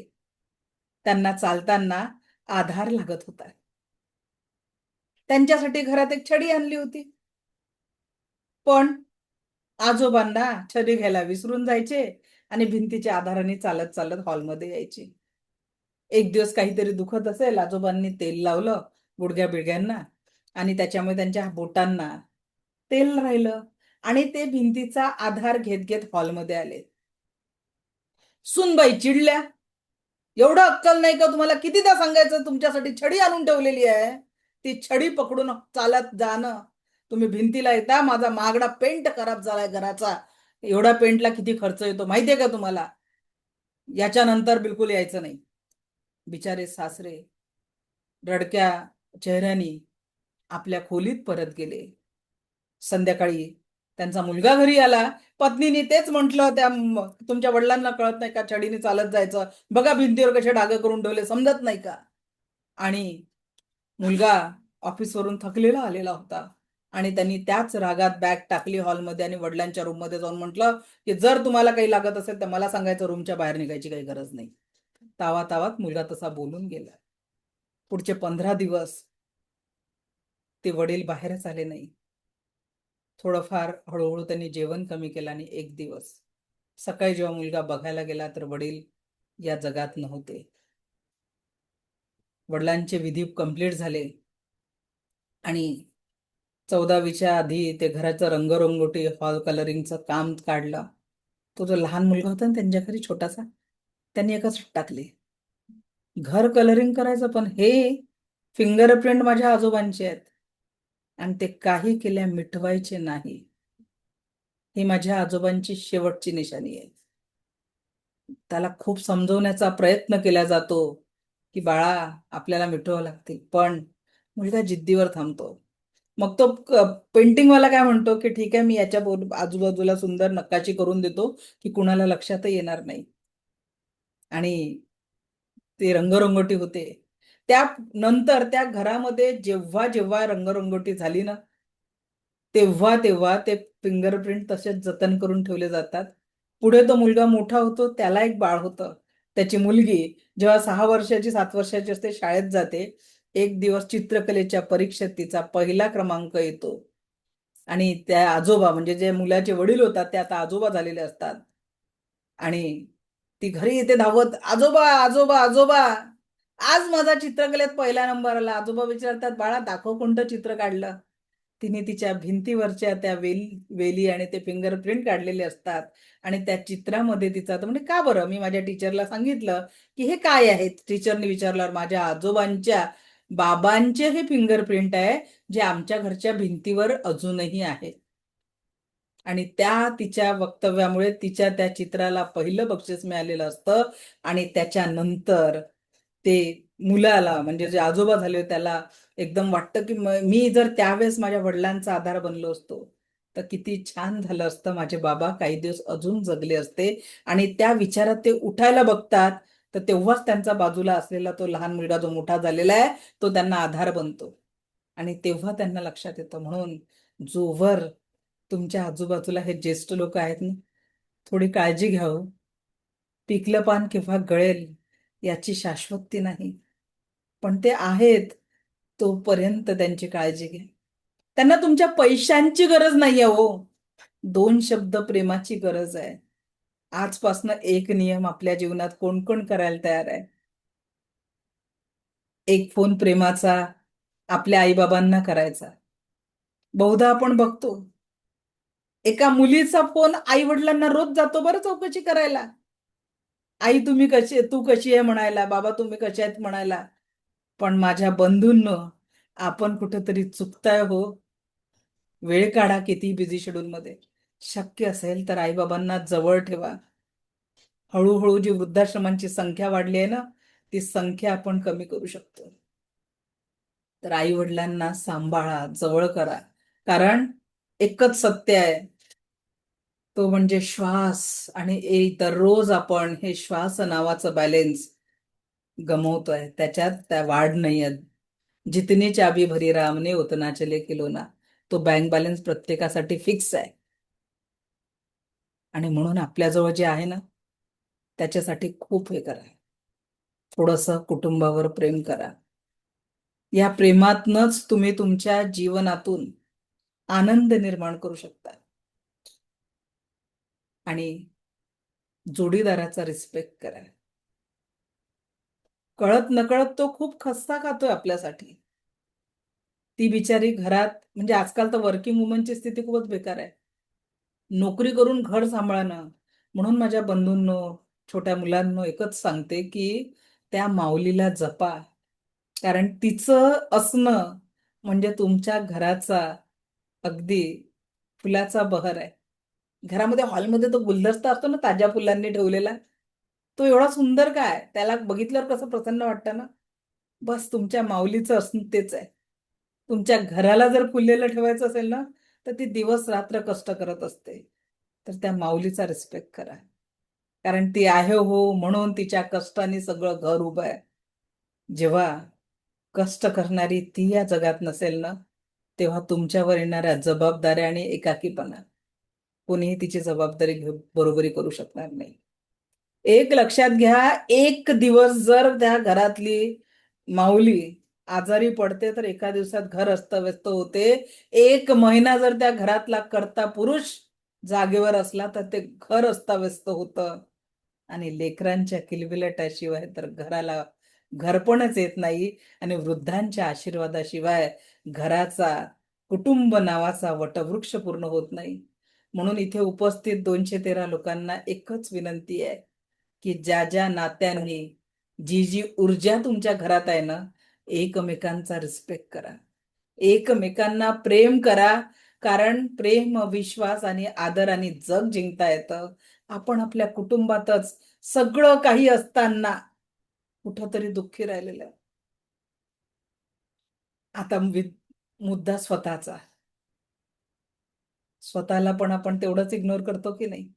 त्यांना चालताना आधार लागत होता. त्यांच्यासाठी घरात एक छडी आणली होती. पण आजोबांना छडी घ्यायला विसरून जायचे आणि भिंतीच्या आधाराने चालत चालत हॉलमध्ये यायचे. एक दिवस काहीतरी दुखत असेल, आजोबांनी तेल लावलं गुडघ्या बिडघ्यांना, आणि त्याच्यामुळे त्यांच्या बोटांना तेल राहिलं, आणि ते भिंतीचा आधार घेत घेत हॉलमध्ये आले. सुनबाई चिडल्या, एवढं अक्कल नाही का तुम्हाला? कितीदा सांगायचं, तुमच्यासाठी छडी आणून ठेवलेली आहे, ती छडी पकडून चालत जाणं. तुम्ही भिंतीला येता, माझा महागडा पेंट खराब झालाय घराचा, एवढा पेंटला किती खर्च येतो माहितीये का तुम्हाला? याच्यानंतर बिलकुल यायचं नाही. बिचारे सासरे रडक्या चेहऱ्याने आपल्या खोलीत परत गेले. संध्याकाळी त्यांचा मुलगा घरी आला. पत्नीने तेच म्हटलं, तुमच्या वडिलांना कळत नाही का छडीने चालत जायचं? बघा भिंतीवर कसे डाग करून ठेवले, समजत नाही का? आणि मुलगा ऑफिसवरून थकलेला आलेला होता. आणि त्यांनी त्याच रागात बॅग टाकली हॉलमध्ये आणि वडिलांच्या रूममध्ये जाऊन म्हटलं की जर तुम्हाला काही लागत असेल तर मला सांगायचं, रूमच्या बाहेर निघायची काही गरज नाही. तावातावात मुलगा तसा बोलून गेला. पुढचे 15 दिवस ते वडील बाहेरच आले नाही. थोडंफार हळूहळू त्यांनी जेवण कमी केलं आणि एक दिवस सकाळी जेव्हा मुलगा बघायला गेला तर वडील या जगात नव्हते. वडिलांचे विधी कंप्लीट झाले आणि 14वीच्या आधी ते घराचं रंगरंगोटी हॉल कलरिंगचं काम काढलं. तो जो लहान मुलगा होता ना त्यांच्या घरी छोटासा, त्यांनी एकच टाकले, घर कलरिंग करायचं पण हे फिंगरप्रिंट माझ्या आजोबांचे आहेत आणि ते काही केल्या मिटवायचे नाही. ही माझ्या आजोबांची शेवटची निशाणी आहे. त्याला खूप समजवण्याचा प्रयत्न केला जातो की बाळा आपल्याला मिटवावं लागतील, पण मुलगा जिद्दीवर थांबतो. मग तो पेंटिंगवाला काय म्हणतो की ठीक आहे, मी याच्या आजूबाजूला सुंदर नकाशी करून देतो की कुणाला लक्षातही येणार नाही. आणि ते रंगरंगोटी होते. त्यानंतर त्या घरामध्ये जेव्हा जेव्हा रंगरंगोटी झाली ना, तेव्हा तेव्हा ते फिंगरप्रिंट तसेच जतन करून ठेवले जातात. पुढे तो मुलगा मोठा होतो, त्याला एक बाळ होतं. त्याची मुलगी जेव्हा 6 वर्षाची 7 वर्षाची असते, शाळेत जाते. एक दिवस चित्रकलेच्या परीक्षेत तिचा पहिला क्रमांक येतो आणि त्या आजोबा म्हणजे जे मुलाचे वडील होतात ते आता आजोबा झालेले असतात आणि ती घरी येते धावत, आजोबा आजोबा आजोबा, आज माझा चित्रकलेत पहिला नंबर आला. आजोबा विचारतात, बाळा दाखव कोणतं चित्र काढलं. तिने तिच्या भिंतीवरच्या त्या वेली आणि ते फिंगरप्रिंट काढलेले असतात आणि त्या चित्रामध्ये तिचा तर म्हणजे का बरं, मी माझ्या टीचरला सांगितलं की हे काय आहे. टीचरने विचारल्यावर माझ्या आजोबांच्या बाबांचे हे फिंगरप्रिंट आहे जे आमच्या घरच्या भिंतीवर अजूनही आहे. आणि त्या तिच्या वक्तव्यामुळे तिच्या त्या चित्राला पहिलं बक्षीस मिळालेलं असतं आणि त्याच्यानंतर ते मुलाला म्हणजे जे आजोबा झाले त्याला एकदम वाटतं की मी जर त्यावेळेस माझ्या वडिलांचा आधार बनलो असतो तर किती छान झालं असतं, माझे बाबा काही दिवस अजून जगले असते. आणि त्या विचारात ते उठायला बघतात तर तेव्हाच त्यांचा बाजूला असलेला तो लहान मुलगा जो मोठा झालेला आहे तो त्यांना आधार बनतो आणि तेव्हा त्यांना लक्षात येतं. म्हणून जोवर तुमच्या आजूबाजूला हे ज्येष्ठ लोक आहेत ना, थोडी काळजी घ्या हो. पिकलं पान केव्हा गळेल याची शाश्वती नाही, पण ते आहेत तोपर्यंत त्यांची काळजी घ्या. त्यांना तुमच्या पैशांची गरज नाहीये हो, 2 शब्द प्रेमाची गरज आहे. आजपासनं एक नियम आपल्या जीवनात कोण कोण करायला तयार आहे? एक फोन प्रेमाचा आपल्या आईबाबांना करायचा. बहुधा आपण बघतो एका मुलीचा फोन आई वडिलांना रोज जातो बरं चौकशी करायला. आई तुम्ही कशी, तू कशी आहे म्हणायला, बाबा तुम्ही कसे आहेत म्हणायला. पण माझ्या बंधूंनो, आपण कुठेतरी चुकताय हो. वेळ काढा, किती बिझी शेड्यूल मध्ये शक्य असेल तर आई बाबांना जवळ ठेवा. हळूहळू जी वृद्धाश्रमांची संख्या वाढली आहे ना, ती संख्या आपण कमी करू शकतो. तर आई वडिलांना सांभाळा, जवळ करा, कारण एकच सत्य आहे, तो म्हणजे श्वास. आणि दररोज आपण हे श्वास नावाचं बॅलेन्स गमवतोय, त्याच्यात त्या वाढ नाहीये. जितनी चाबी भरी राम ने उतना चले किलोना, तो बँक बॅलन्स प्रत्येकासाठी फिक्स आहे. आणि म्हणून आपल्याजवळ जे आहे ना त्याच्यासाठी खूप हे करा, थोडंसं कुटुंबावर प्रेम करा. या प्रेमातनच तुम्ही तुमच्या जीवनातून आनंद निर्माण करू शकता आणि जोडीदाराचा रिस्पेक्ट करा. कळत नकळत तो खूप खस्ता खातोय आपल्यासाठी. ती बिचारी घरात म्हणजे आजकाल तर वर्किंग वुमनची स्थिती खूपच बेकार आहे, नोकरी करून घर सांभाळणं. म्हणून माझ्या बंधूंनो, छोट्या मुलांनो एकच सांगते की त्या माऊलीला जपा, कारण तिचं असणं म्हणजे तुमच्या घराचा अगदी फुलाचा बहर आहे. घरामध्ये हॉलमध्ये तो गुलदस्ता असतो ना ताज्या फुलांनी ठेवलेला, तो एवढा सुंदर काय, त्याला बघितल्यावर कसं प्रसन्न वाटतं ना. बस तुमच्या माऊलीचं असणं तेच आहे. तुमच्या घराला जर फुललेलं ठेवायचं असेल ना तर ती दिवस रात्र कष्ट करत असते. तर त्या माऊलीचा रिस्पेक्ट करा, कारण ती आहे हो म्हणून तिच्या कष्टाने सगळं घर उभं आहे. जेव्हा कष्ट करणारी ती या जगात नसेल ना तेव्हा तुमच्यावर येणाऱ्या जबाबदाऱ्या आणि एकाकीपणा कोणीही तिची जबाबदारी बरोबरी करू शकणार नाही. एक लक्षात घ्या, एक दिवस जर त्या घरातली माऊली आजारी पडते तर एका दिवसात घर अस्तव्यस्त होते. एक महिना जर त्या घरातला कर्ता पुरुष जागेवर असला तर ते घर अस्ताव्यस्त होतं. आणि लेकरांच्या किलबिलाटाशिवाय तर घराला घरपणच येत नाही. आणि वृद्धांच्या आशीर्वादाशिवाय घराचा, कुटुंब नावाचा वटवृक्ष पूर्ण होत नाही. म्हणून इथे उपस्थित 213 लोकांना एकच विनंती आहे की ज्या ज्या नात्यांनी जी जी ऊर्जा तुमच्या घरात आहे ना, एकमेकांचा रिस्पेक्ट करा, एकमेकांना प्रेम करा. कारण प्रेम, विश्वास आणि आदर आणि जग जिंकता येतं. आपण आपल्या कुटुंबातच सगळं काही असताना कुठंतरी दुःखी राहिलेलं आहे. आता मुद्दा स्वतःचा. स्वतःला पण आपण तेवढंच इग्नोर करतो की नाही?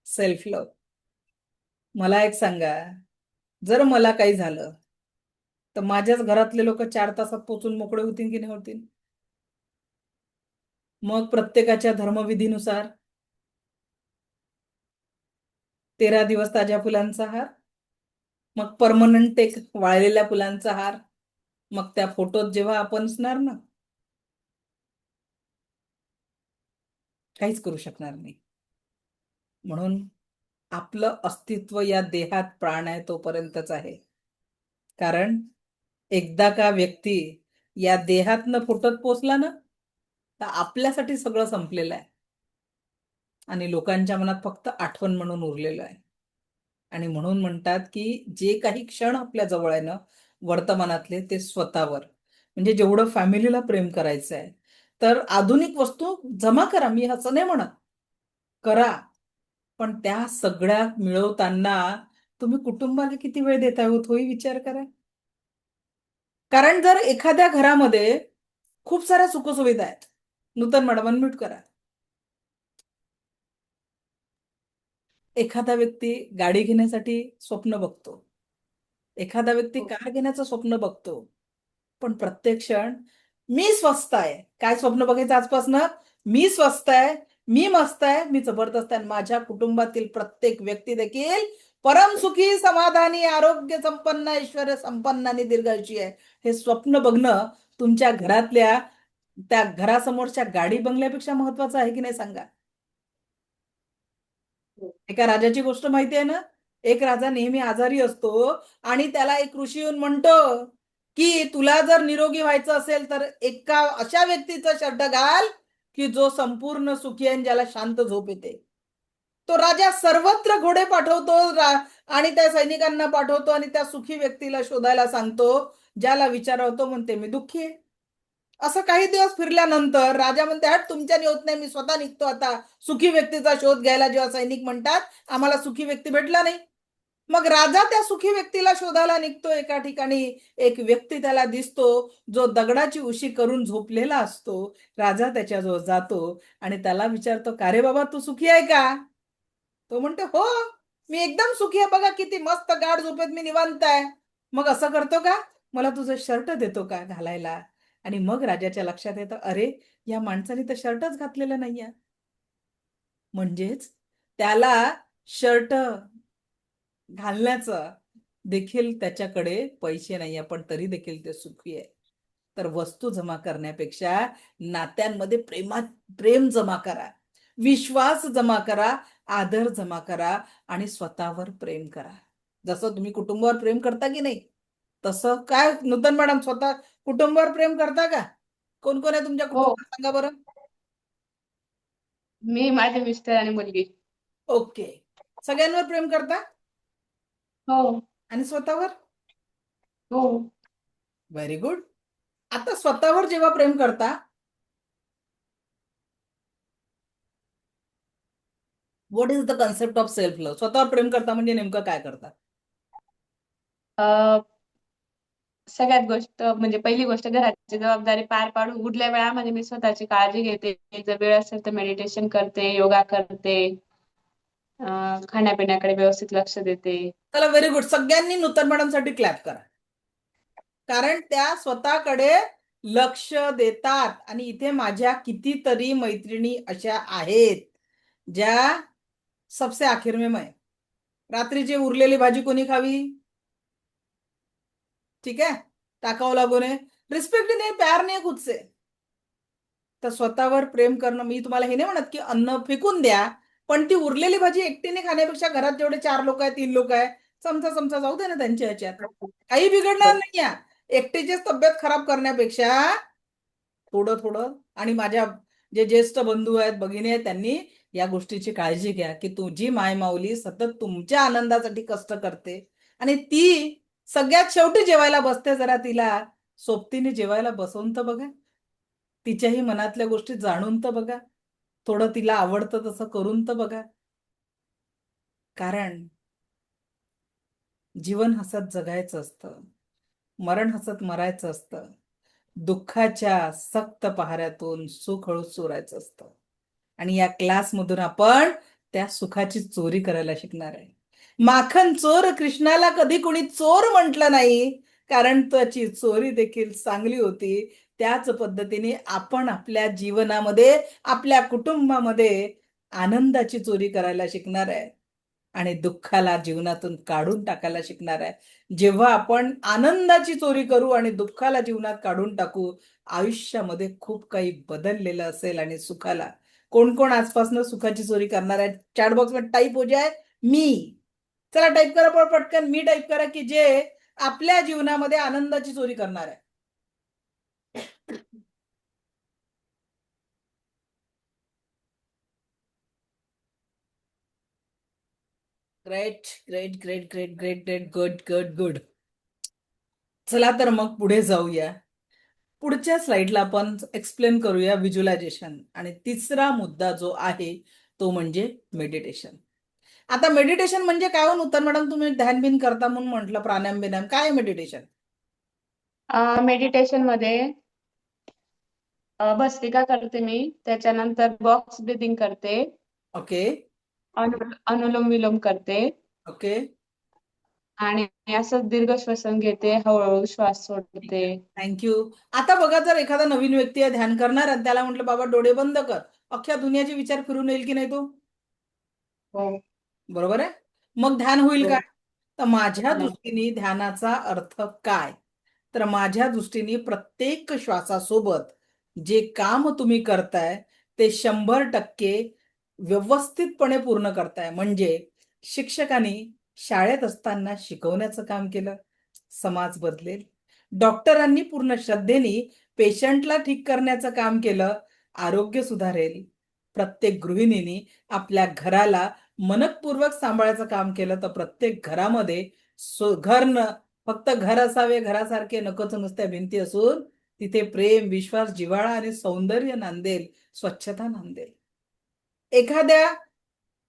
Self love. मला एक सांगा, जर मला काही झालं तर माझ्याच घरातले लोक 4 तासात पोचून मोकळे होतील की नाही होतील? मग प्रत्येकाच्या धर्मविधीनुसार 13 दिवस ताज्या फुलांचा हार, मग परमनंट एक वाळलेल्या फुलांचा हार, मग त्या फोटोत जेव्हा आपण असणार ना, काहीच करू शकणार नाही. म्हणून आपलं अस्तित्व या देहात प्राण आहे तोपर्यंतच आहे. कारण एकदा का व्यक्ती या देहातनं फुटत पोचला ना, तर आपल्यासाठी सगळं संपलेलं आहे आणि लोकांच्या मनात फक्त आठवण म्हणून उरलेलं आहे. आणि म्हणून म्हणतात की जे काही क्षण आपल्या जवळ आहे ना वर्तमानातले, ते स्वतःवर, म्हणजे जेवढं फॅमिलीला प्रेम करायचं आहे तर आधुनिक वस्तू जमा करा, मी असं नाही म्हणत, करा. पण त्या सगळ्या मिळवताना तुम्ही कुटुंबाला किती वेळ देताय हो, तोही विचार करा. कारण जर एखाद्या घरामध्ये खूप साऱ्या सुखसुविधा आहेत, नूतन मॅडम अनम्यूट करा. एखादा व्यक्ती गाडी घेण्यासाठी स्वप्न बघतो, एखादा व्यक्ती कार घेण्याचं स्वप्न बघतो, पण प्रत्येक क्षण मी स्वस्त आहे. काय स्वप्न बघायचं आजपासून? मी स्वस्त आहे, मी मस्त आहे, मी जबरदस्त आहे, माझ्या कुटुंबातील प्रत्येक व्यक्ती देखील परम सुखी, समाधानी, आरोग्य संपन्न, ऐश्वर्य संपन्न आणि दीर्घायुषी आहे. हे स्वप्न बघणं तुमच्या घरातल्या त्या घरासमोरच्या गाडी बंगल्यापेक्षा महत्वाचं आहे की नाही सांगा? एका राजाची गोष्ट माहिती आहे ना? एक राजा नेहमी आजारी असतो आणि त्याला एक ऋषी येऊन म्हणतो की तुला जर निरोगी व्हायचं असेल तर एका अशा व्यक्तीचा शर्ट घाल की जो संपूर्ण सुखी आहे, ज्याला शांत झोप येते. तो राजा सर्वत्र घोडे पाठवतो आणि त्या सैनिकांना पाठवतो आणि त्या सुखी व्यक्तीला शोधायला सांगतो. ज्याला विचारवतो म्हणते मी दुःखी आहे. असं काही दिवस फिरल्यानंतर राजा म्हणते हट, तुमच्याने होत नाही, मी स्वतः निघतो आता सुखी व्यक्तीचा शोध घ्यायला. जेव्हा सैनिक म्हणतात आम्हाला सुखी व्यक्ती भेटला नाही, मग राजा त्या सुखी व्यक्तीला शोधायला निघतो. एका ठिकाणी एक व्यक्ती त्याला दिसतो जो दगडाची उशी करून झोपलेला असतो. राजा त्याच्याजवळ जातो आणि त्याला विचारतो, का रे बाबा, तू सुखी आहे का? तो म्हणतो हो, मी एकदम सुखी आहे, बघा किती मस्त गाढ झोपेत मी निवांत आहे. मग असं करतो का, मला तुझं शर्ट देतो का घालायला? आणि मग राजाच्या लक्षात येतं, अरे या माणसाने तर शर्टच घातलेला नाहीये. म्हणजेच त्याला शर्ट घालण्याचं देखील त्याच्याकडे पैसे नाहीये, पण तरी देखील ते सुखी आहे. तर वस्तू जमा करण्यापेक्षा नात्यांमध्ये प्रेम जमा करा, विश्वास जमा करा, आदर जमा करा आणि स्वतःवर प्रेम करा. जसं तुम्ही कुटुंबावर प्रेम करता की नाही, तसं काय नूतन मॅडम, स्वतः कुटुंबावर प्रेम करता का? कोण कोण आहे तुमच्या हो, कुटुंबात सांगा बरं? मी, माझे मिस्टर आणि मुलगी. ओके. सगळ्यांवर प्रेम करता हो, आणि स्वतःवर? हो. Very good. आता स्वतःवर जेव्हा प्रेम करता, what is the concept of self love? स्वतःवर प्रेम करता म्हणजे नेमकं काय करता? अ, सगळ्यात गोष्ट म्हणजे पहिली गोष्ट घराची जबाबदारी पार पाडून उरल्या वेळामध्ये मी स्वतःची काळजी घेते. जर वेळ असेल तर मेडिटेशन करते, योगा करते, खाण्यापिण्याकडे व्यवस्थित लक्ष देते. चला, व्हेरी गुड. सगळ्यांनी नूतन मॅडम साठी क्लॅप करा. कारण त्या स्वतःकडे लक्ष देतात. आणि इथे माझ्या कितीतरी मैत्रिणी अशा आहेत ज्या सबसे आखिर में मैं. रात्रीची उरलेली भाजी कोणी खावी? ठीक आहे, टाकावं लागू नये. रिस्पेक्ट नाही, प्यार नाही खुद से. तर स्वतःवर प्रेम करणं. मी तुम्हाला हे नाही म्हणत की अन्न फेकून द्या, पण ती उरलेली भाजी एकटीने खाण्यापेक्षा घरात जेवढे 4 लोक आहे, 3 लोक आहे, चमचा चमचा जाऊ दे ना त्यांच्या ह्याच्यात, काही बिघडणार नाही. एकटीचीच तब्येत खराब करण्यापेक्षा थोडं थोडं. आणि माझ्या जे ज्येष्ठ बंधू आहेत, भगिनी आहेत, त्यांनी या गोष्टीची काळजी घ्या की तुझी मायमाऊली सतत तुमच्या आनंदासाठी कष्ट करते आणि ती सगळ्यात शेवटी जेवायला बसते. जरा तिला सोबतीने जेवायला बसवून तर बघा, तिच्याही मनातल्या गोष्टी जाणून तर बघा, थोडं तिला आवडतं तसं करून तर बघा. कारण जीवन हसत जगायचं असतं, मरण हसत मरायचं असतं. दुःखाच्या सक्त पहाऱ्यातून सुख हळूच चोरायचं असतं. आणि या क्लासमधून आपण त्या सुखाची चोरी करायला शिकणार आहे. माखन चोर कृष्णाला कधी कोणी चोर म्हटलं नाही, कारण त्याची चोरी देखील चांगली होती. त्याच पद्धतीने आपण आपल्या जीवनामध्ये, आपल्या कुटुंबामध्ये आनंदाची चोरी करायला शिकणार आहे आणि दुःखाला जीवनातून काढून टाकायला शिकणार आहे. जेव्हा आपण आनंदाची चोरी करू आणि दुःखाला जीवनात काढून टाकू, आयुष्यामध्ये खूप काही बदललेलं असेल. आणि सुखाला कोण कोण आजपासून सुखाची चोरी करणार आहे? चॅट बॉक्स मध्ये टाईप हो जाय मी. चला टाईप करा पटकन, मी टाईप करा की जे आपल्या जीवनामध्ये आनंदाची चोरी करणार आहे. Great great great great great great good good good. चला तर मग पुढे जाऊया. पुढच्या स्लाइडला आपण एक्सप्लेन करूया व्हिज्युअलायझेशन. आणि तिसरा मुद्दा जो आहे तो म्हणजे मेडिटेशन. आता मेडिटेशन म्हणजे काय हो नूतन मॅडम? तुम्ही ध्यान बिन करता म्हणून म्हटलं, प्राणायाम बिनायाम. काय मेडिटेशन? मेडिटेशन मध्ये भस्त्रिका करते मी, त्याच्यानंतर बॉक्स ब्रिदिंग करते, ओके अनुलोम विलोम करते ओके. आणि असं दीर्घ श्वसन घेते, हळूहळू श्वास सोडते. थँक्यू. आता बघा, जर एखादा नवीन व्यक्ती आहे ध्यान करणार आणि त्याला म्हटलं बाबा डोळे बंद कर, अख्ख्या दुनियाचे विचार फिरून येईल की नाही तो? हो. बरोबर आहे. मग ध्यान होईल हो. का? तर माझ्या नाही. दृष्टीने ध्यानाचा अर्थ काय? तर माझ्या दृष्टीने प्रत्येक श्वासासोबत जे काम तुम्ही करताय ते 100% व्यवस्थितपणे पूर्ण करताय. म्हणजे शिक्षकांनी शाळेत असताना शिकवण्याचं काम केलं, समाज बदलेल. डॉक्टरांनी पूर्ण श्रद्धेने पेशंटला ठीक करण्याचं काम केलं, आरोग्य सुधारेल. प्रत्येक गृहिणीने आपल्या घराला मनपूर्वक सांभाळायचं काम केलं तर प्रत्येक घरामध्ये घर न फक्त घर असावे घरासारखे नकोच, नुसत्या भिंती असून तिथे प्रेम, विश्वास, जिव्हाळा आणि सौंदर्य नांदेल, स्वच्छता नांदेल. एखाद्या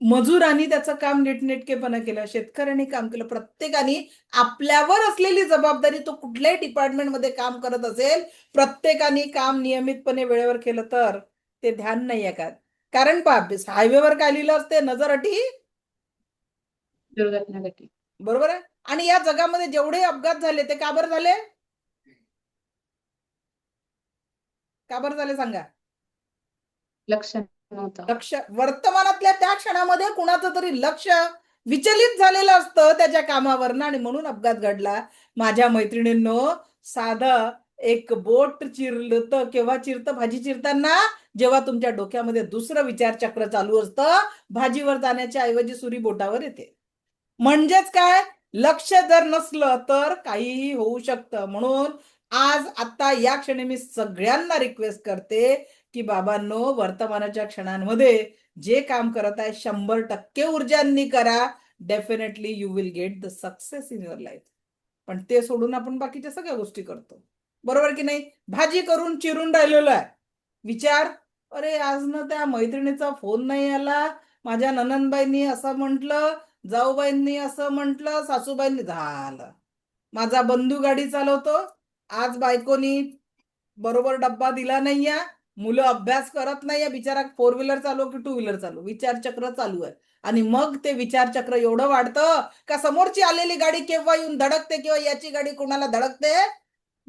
मजुरांनी त्याचं काम नीटनेटकेपणा केलं, शेतकऱ्यांनी काम केलं, प्रत्येकाने आपल्यावर असलेली जबाबदारी, तो कुठल्याही डिपार्टमेंटमध्ये काम करत असेल, प्रत्येकाने काम नियमितपणे वेळेवर केलं तर ते ध्यान नाही आहे का? कारण हायवेवर काय लिहिलं असते? नजर अटी दुर्घटना घटी. बरोबर आहे. आणि या जगामध्ये जेवढे अपघात झाले ते का बरं झाले? का बरं झाले सांगा? लक्ष नव्हतं. लक्ष वर्तमानातल्या त्या क्षणामध्ये कुणाचं तरी लक्ष विचलित झालेलं असतं त्याच्या कामावरनं आणि म्हणून अपघात घडला. माझ्या मैत्रिणींनो, साधं एक बोट चिरलं केव्हा चिरतं? भाजी चिरताना, जेव्हा तुमच्या डोक्यामध्ये दुसरं विचारचक्र चालू असतं, भाजीवर जाण्याच्या ऐवजी सुरी बोटावर येते. म्हणजेच काय? लक्ष जर नसलं तर काहीही होऊ शकतं. म्हणून आज आता या क्षणी मी सगळ्यांना रिक्वेस्ट करते की बाबांनो, वर्तमानाच्या क्षणांमध्ये जे काम करत आहे 100% ऊर्जांनी करा. Definitely you will get the success in your life. पण ते सोडून आपण बाकीच्या सगळ्या गोष्टी करतो, बरोबर की नाही? भाजी करून चिरून राहिलेलो आहे, विचार, अरे आज ना त्या मैत्रिणीचा फोन नाही आला, माझ्या ननंदबाईंनी असं म्हटलं, जाऊबाईंनी असं म्हटलं, सासूबाईंनी, झालं. माझा बंधू गाडी चालवतो, आज बायकोनी बरोबर डब्बा दिला नाहीये, मुलं अभ्यास करत नाहीये, बिचारा 4 व्हीलर चालू की 2 व्हीलर चालू, विचारचक्र चालू आहे. आणि मग ते विचारचक्र एवढं वाढतं का समोरची आलेली गाडी केव्हा येऊन धडकते किंवा याची गाडी कोणाला धडकते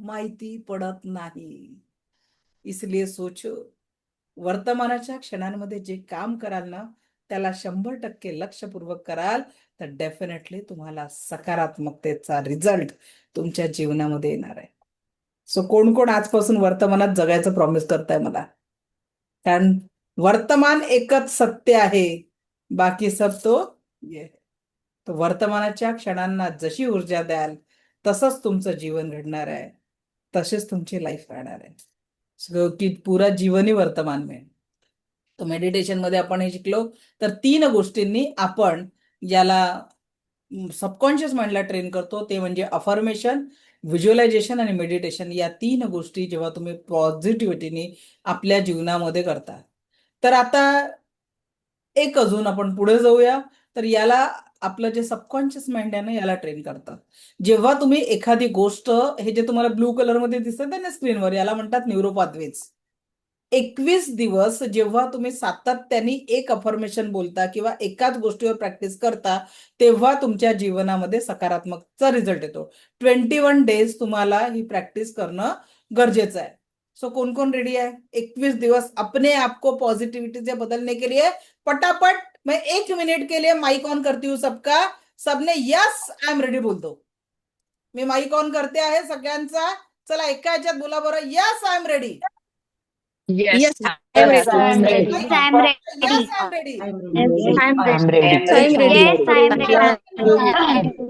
माहिती पडत नाही. इसलिए सोचो, वर्तमानाच्या क्षणांमध्ये जे काम कराल ना त्याला 100% लक्षपूर्वक कराल तर डेफिनेटली तुम्हाला सकारात्मकतेचा रिझल्ट तुमच्या जीवनामध्ये येणार आहे. सो कोण कोण आजपासून वर्तमानात जगायचं प्रॉमिस करताय मला? कारण वर्तमान एकच सत्य आहे, बाकी सब तो ये है. तर वर्तमानाच्या क्षणांना जशी ऊर्जा द्याल तसंच तुमचं जीवन घडणार आहे, तसेच तुमची लाईफ राहणार आहे. की पुरा जीवन ही वर्तमान में. तर मेडिटेशन मध्ये आपण हे शिकलो तर 3 गोष्टींनी आपण याला सबकॉन्शियस माइंडला ट्रेन करतो, ते म्हणजे अफर्मेशन, व्हिज्युअलायझेशन आणि मेडिटेशन. या 3 गोष्टी जेव्हा तुम्ही पॉझिटिव्हिटीने आपल्या जीवनामध्ये करता तर आता एक अजून आपण पुढे जाऊया. तर याला आपलं जे सबकॉन्शियस माइंड आहे ना याला ट्रेन करतात. जेव्हा तुम्ही एखादी गोष्ट, हे जे तुम्हाला ब्लू कलर मध्ये दिसत आहे ना स्क्रीनवर, याला म्हणतात न्यूरो पाथवेज. 21 दिवस जेव्हा तुम्ही सातत्याने एक अफर्मेशन बोलता किंवा एकाच गोष्टीवर प्रॅक्टिस करता तेव्हा तुमच्या जीवनामध्ये सकारात्मकचा रिझल्ट येतो. 21 डेज तुम्हाला ही प्रॅक्टिस करणं गरजेचं आहे. सो कौन कौन रेडी है? 21 दिवस अपने आप को पॉजिटिविटी से बदलने के लिए फटाफट. मैं 1 मिनट के लिए माइक ऑन करती हूँ सबका. सबने यस आई एम रेडी बोल दो. मी माइक ऑन करते आहे सगळ्यांचा. चला एका ह्याच्यात बोला बरं, yes I am ready. Yes, I'm yes, ready. I'm ready. Yes, I'm ready. Yes I am ready. I'm I'm ready. ready. I'm ready.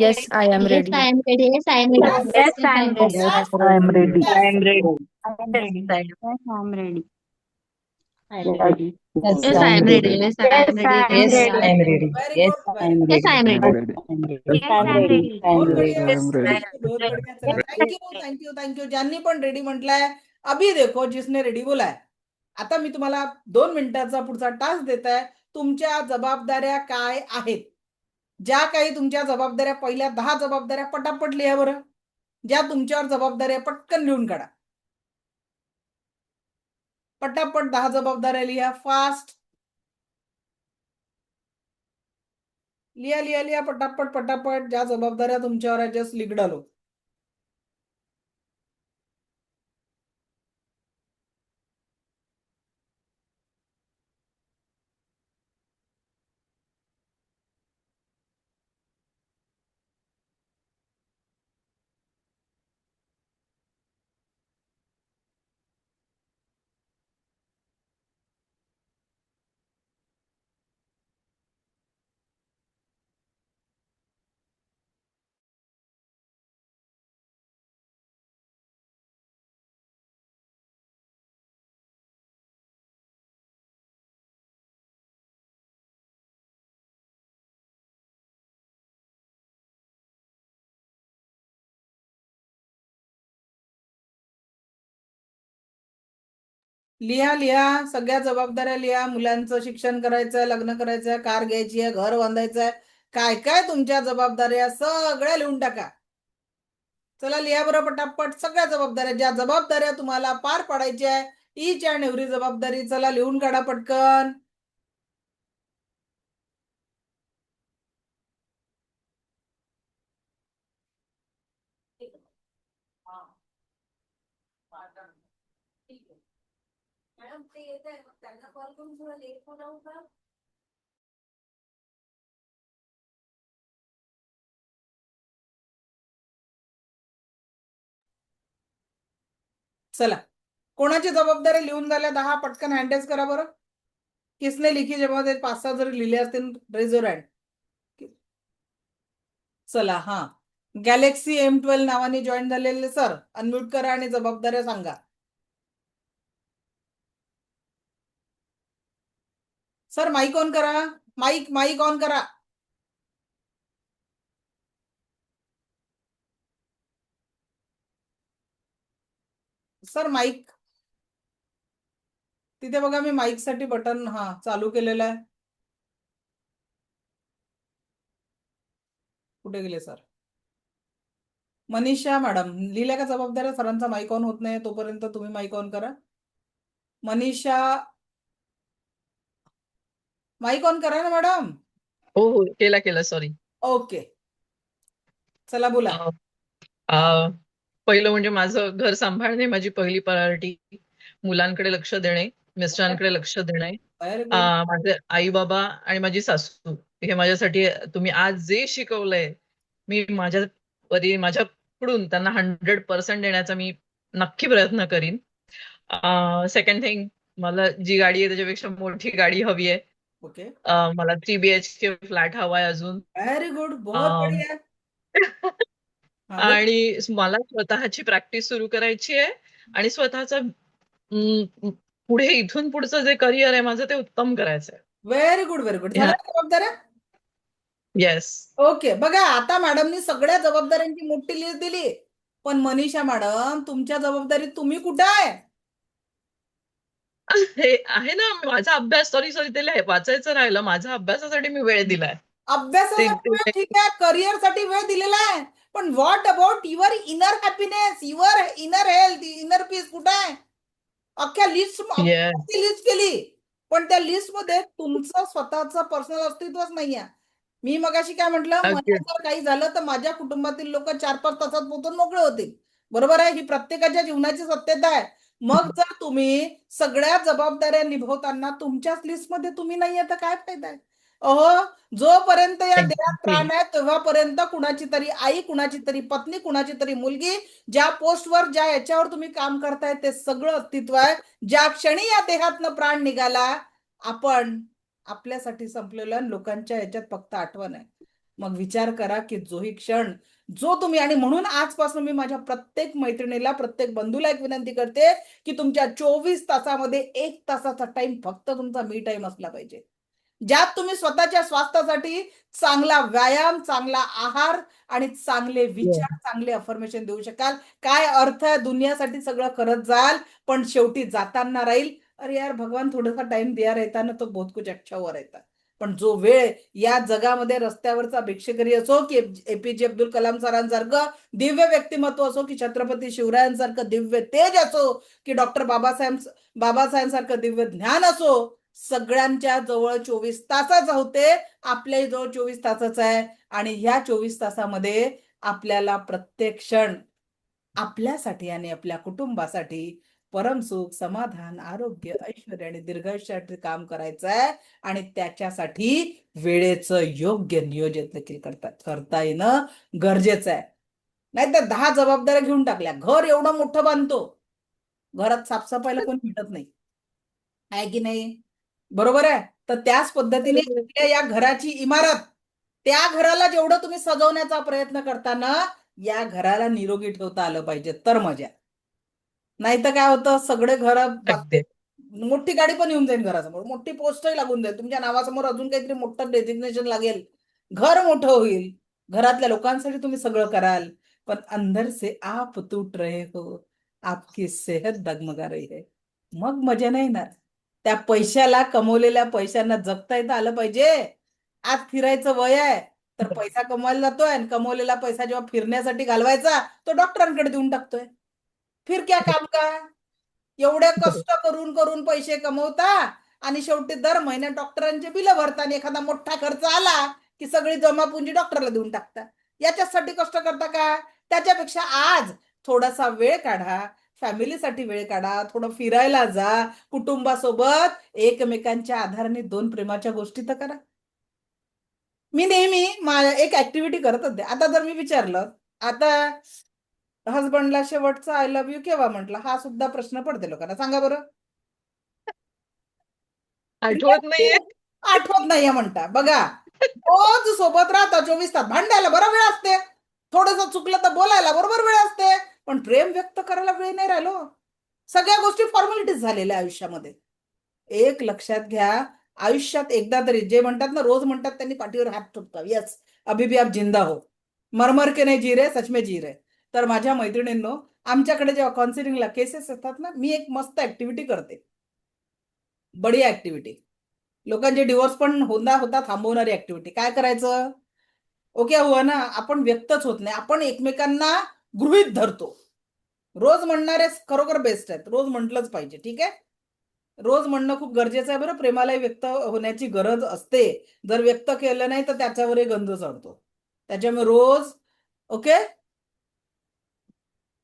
Yes, I am ready. Yes, I am Yes, ready. I am ready. Yes, I am ready. Yes, I am ready. Yes, I am ready. yes. I am ready. I am ready. Yes, Yes, I am ready. I am Yes, ready. yes, Yes, I am ready. Yes, I Yes, am ready. I am yes, ready. I am ready. Very Yes, good, I am very good. Yes, I am ready. ready. I am ready. Yes, I am ready. बहुत I am बढ़िया, ready. बहुत बढ़िया. चला thank you thank you. ज्यांनी पण ready म्हटलंय, अभी देखो जिसने रेडी बोलाय. आता मी तुम्हाला 2 मिनिटाचा पुढचा टास्क देत आहे. तुमच्या जबाबदाऱ्या काय आहेत? ज्या काही तुमच्या जबाबदाऱ्या, पहिल्या 10 जबाबदाऱ्या पटापट लिहा बरं. ज्या तुमच्यावर जबाबदाऱ्या पटकन लिहून काढा. पटापट 10 जबाबदाऱ्या लिहा, फास्ट. लिहा लिहा लिहा पटापट पटापट. ज्या जबाबदाऱ्या तुमच्यावर आहे जस्ट लिख डालो. लिहा लिहा सगळ्या जबाबदाऱ्या लिहा. मुलांचं शिक्षण करायचंय, लग्न करायचंय, कार घ्यायची आहे, घर बांधायचंय, काय काय तुमच्या जबाबदाऱ्या सगळ्या लिहून टाका. चला लिहा बरं पटापट सगळ्या जबाबदाऱ्या. ज्या जबाबदाऱ्या तुम्हाला पार पाडायच्या आहे, ईच अँड एव्हरी जबाबदारी चला लिहून काढा पटकन. मॅडम ते येत आहे, त्यांना कॉल करून थोडा लेट बोलावू का? चला कोणाची जबाबदारी लिहून झाल्या 10 पटकन हँडेज करा बरं. किसने लिखी जबाबदारी? 5-6 जरी लिहिले असतील रेज युअर हँड. चला हा गॅलेक्सी M12 नावाने जॉईन झालेले सर अनम्यूट करा आणि जबाबदाऱ्या सांगा. सर माईक ऑन करा. माईक ऑन करा. सर माईक तिथे बघा, मी माईक साठी बटन चालू केलेलं आहे. कुठे गेले सर? मनीषा मॅडम लिहिल्या का जबाबदाऱ्या? सरांचा माईक ऑन होत नाही तोपर्यंत तुम्ही माईक ऑन करा. मनीषा माईक ऑन करा ना मॅडम. हो हो केला सॉरी. ओके चला बोला. पहिलं म्हणजे माझं घर सांभाळणे माझी पहिली प्रायोरिटी, मुलांकडे लक्ष देणे, मिस्टरांकडे लक्ष देणे, व्हेरी गुड. माझे आई बाबा आणि माझी सासू, हे माझ्यासाठी तुम्ही आज जे शिकवलंय मी माझ्याकडून त्यांना 100% देण्याचा मी नक्की प्रयत्न करीन. सेकंड थिंग, मला जी गाडी आहे त्याच्यापेक्षा मोठी गाडी हवी आहे. ओके. मला 3 BHK फ्लॅट हवाय अजून. Very good. बहुत अं, बढिया. हा बोल. आणि मला स्वतःची प्रॅक्टिस सुरू करायची आहे आणि पुढे इथून पुढचं जे करिअर आहे माझं ते उत्तम करायचं आहे. Very good, very good. झाल्या जबाबदाऱ्या? येस. ओके. बघा, आता मॅडमनी सगळ्या जबाबदाऱ्यांची मोठी लिस्ट दिली, पण मनीषा मॅडम, तुमच्या जबाबदारीत तुम्ही कुठं आहे? हे आहे ना, माझा अभ्यास सॉरी ते वाचायचं राहिलं. माझ्या अभ्यासासाठी मी वेळ दिलाय. अभ्यासासाठी वेळ ठीक आहे, करिअरसाठी वेळ दिलेला आहे, पण what about your inner happiness, your inner health, inner peace कुठं आहे? अख्ख्या लिस्ट येस. लिस्ट केली, पण त्या लिस्ट मध्ये तुमचं स्वतःचं पर्सनल अस्तित्वच नाहीये. मी मगाशी काय म्हटलं, मला जर काही झालं तर माझ्या कुटुंबातील लोक 4-5 तासात पोहोचून मोकळे होतील. बरोबर आहे, ही प्रत्येकाच्या जीवनाची सत्यता आहे. मग जर तुम्ही सगळ्या जबाबदाऱ्या निभवताना तुमच्याच लिस्टमध्ये तुम्ही नाहीये तर काय फायदा आहे? अहो, जोपर्यंत या देहात प्राण आहे तेव्हापर्यंत कुणाची तरी आई, कुणाची तरी पत्नी, कुणाची तरी मुलगी, ज्या पोस्टवर, ज्या याच्यावर तुम्ही काम करताय ते सगळं अस्तित्व आहे. ज्या क्षणी या देहातनं प्राण निघाला, आपण आपल्यासाठी संपलेलं आणि लोकांच्या याच्यात फक्त आठवण आहे. मग विचार करा की जोही क्षण जो तुम्ही, आणि म्हणून आजपासून मी माझ्या प्रत्येक मैत्रिणीला, प्रत्येक बंधूला एक विनंती करते की तुमच्या 24 तासामध्ये 1 तासाचा टाइम फक्त तुमचा मी टाइम असला पाहिजे, ज्यात तुम्ही स्वतःच्या स्वास्थ्यासाठी चांगला व्यायाम, चांगला आहार आणि चांगले विचार, चांगले अफर्मेशन देऊ शकाल. काय अर्थ आहे, दुनियासाठी सगळं करत जाल पण शेवटी जाताना राहील, अरे यार भगवान थोडासा टाइम दिया रहता ना तो बहुत कुछ अच्छा हुआ रहता. पण जो वेळ या जगामध्ये रस्त्यावरचा भिक्षेकरी असो की APJ अब्दुल कलाम सरांसारखं दिव्य व्यक्तिमत्व असो की छत्रपती शिवरायांसारखं दिव्य तेज असो की डॉक्टर बाबासाहेबांसारखं दिव्य ज्ञान असो, सगळ्यांच्या जवळ 24 तासाच होते, आपल्या जवळ 24 तासाच आहे. आणि ह्या 24 तासामध्ये आपल्याला प्रत्येक क्षण आपल्यासाठी आणि आपल्या कुटुंबासाठी परमसुख, समाधान, आरोग्य, ऐश्वर्य आणि दीर्घायुष्यासाठी काम करायचं आहे. आणि त्याच्यासाठी वेळेचं योग्य नियोजन देखील करता येणं गरजेचं आहे. नाहीतर 10 जबाबदाऱ्या घेऊन टाकल्या, घर एवढं मोठं बांधतो, घरात साफसफाईला कोणी भेटत नाही, आहे की नाही? बरोबर आहे. तर त्याच पद्धतीने या घराची इमारत, त्या घराला जेवढं तुम्ही सजवण्याचा प्रयत्न करताना या घराला निरोगी ठेवता आलं पाहिजे तर मजा. नाही तर काय होतं, सगळे घर अगदी. मोठी गाडी पण येऊन जाईल घरासमोर, मोठी पोस्टही लागून जाईल, तुमच्या नावासमोर अजून काहीतरी मोठं डेझिग्नेशन लागेल, घर मोठं होईल, घरातल्या लोकांसाठी तुम्ही सगळं कराल, पण अंदर से आप टूट रहे हो, आपकी सेहत डगमगा रही है, मग मजा नाही येणार. त्या पैशाला, कमवलेल्या पैशांना जगता येता आलं पाहिजे. आज फिरायचं वय आहे तर पैसा कमवायला जातोय आणि कमवलेला पैसा जेव्हा फिरण्यासाठी घालवायचा तो डॉक्टरांकडे देऊन टाकतोय. फिर क्या काम का? एवढे कष्ट करून करून पैसे कमवता आणि शेवटी दर महिन्यात डॉक्टरांचे बिल भरता आणि एखादा मोठा खर्च आला की सगळी जमापुंजी डॉक्टरला देऊन टाकता. याच्यासाठी कष्ट करता का? त्याच्यापेक्षा आज थोडासा वेळ काढा, फॅमिलीसाठी वेळ काढा, थोडं फिरायला जा, कुटुंबासोबत एकमेकांच्या आधाराने 2 प्रेमाच्या गोष्टी तर करा. मी नेहमी एक ऍक्टिव्हिटी करत होते. आता जर मी विचारलं, आता हसबंडला शेवटचा आय लव्ह यू केव्हा म्हटलं, हा सुद्धा प्रश्न पडते लोकांना, सांगा बरं. आठवत नाहीये. आठवत नाहीये म्हणता. बघा, रोज सोबत राहता 24 तास, भांडायला बरा वेळ असते, थोडंसं चुकलं तर बोलायला बरोबर वेळ असते, पण प्रेम व्यक्त करायला वेळ नाही राहिलो. सगळ्या गोष्टी फॉर्मॅलिटीज झालेल्या आयुष्यामध्ये. एक लक्षात घ्या, आयुष्यात एकदा तरी, जे म्हणतात ना, रोज म्हणतात त्यांनी पाठीवर हात ठोकता, यस अभी भी आप जिंदा हो, मरमर के नाही जी रहे, सच में जी रहे. तर माझ्या मैत्रिणींनो, आमच्याकडे जेव्हा काउन्सिलिंगला केसेस असतात ना, मी एक मस्त ऍक्टिव्हिटी करते, बढिया ऍक्टिव्हिटी, लोकांचे डिवोर्स पण होता थांबवणारी ऍक्टिव्हिटी. काय करायचं? ओके हुआ ना, आपण व्यक्तच होत नाही, आपण एकमेकांना गृहीत धरतो. रोज म्हणणारे खरोखर बेस्ट आहेत, रोज म्हटलंच पाहिजे, ठीक आहे? रोज म्हणणं खूप गरजेचं आहे बरं, प्रेमालाही व्यक्त होण्याची गरज असते. जर व्यक्त केलं नाही तर त्याच्यावरही गंध चढतो. त्याच्यामुळे रोज, ओके,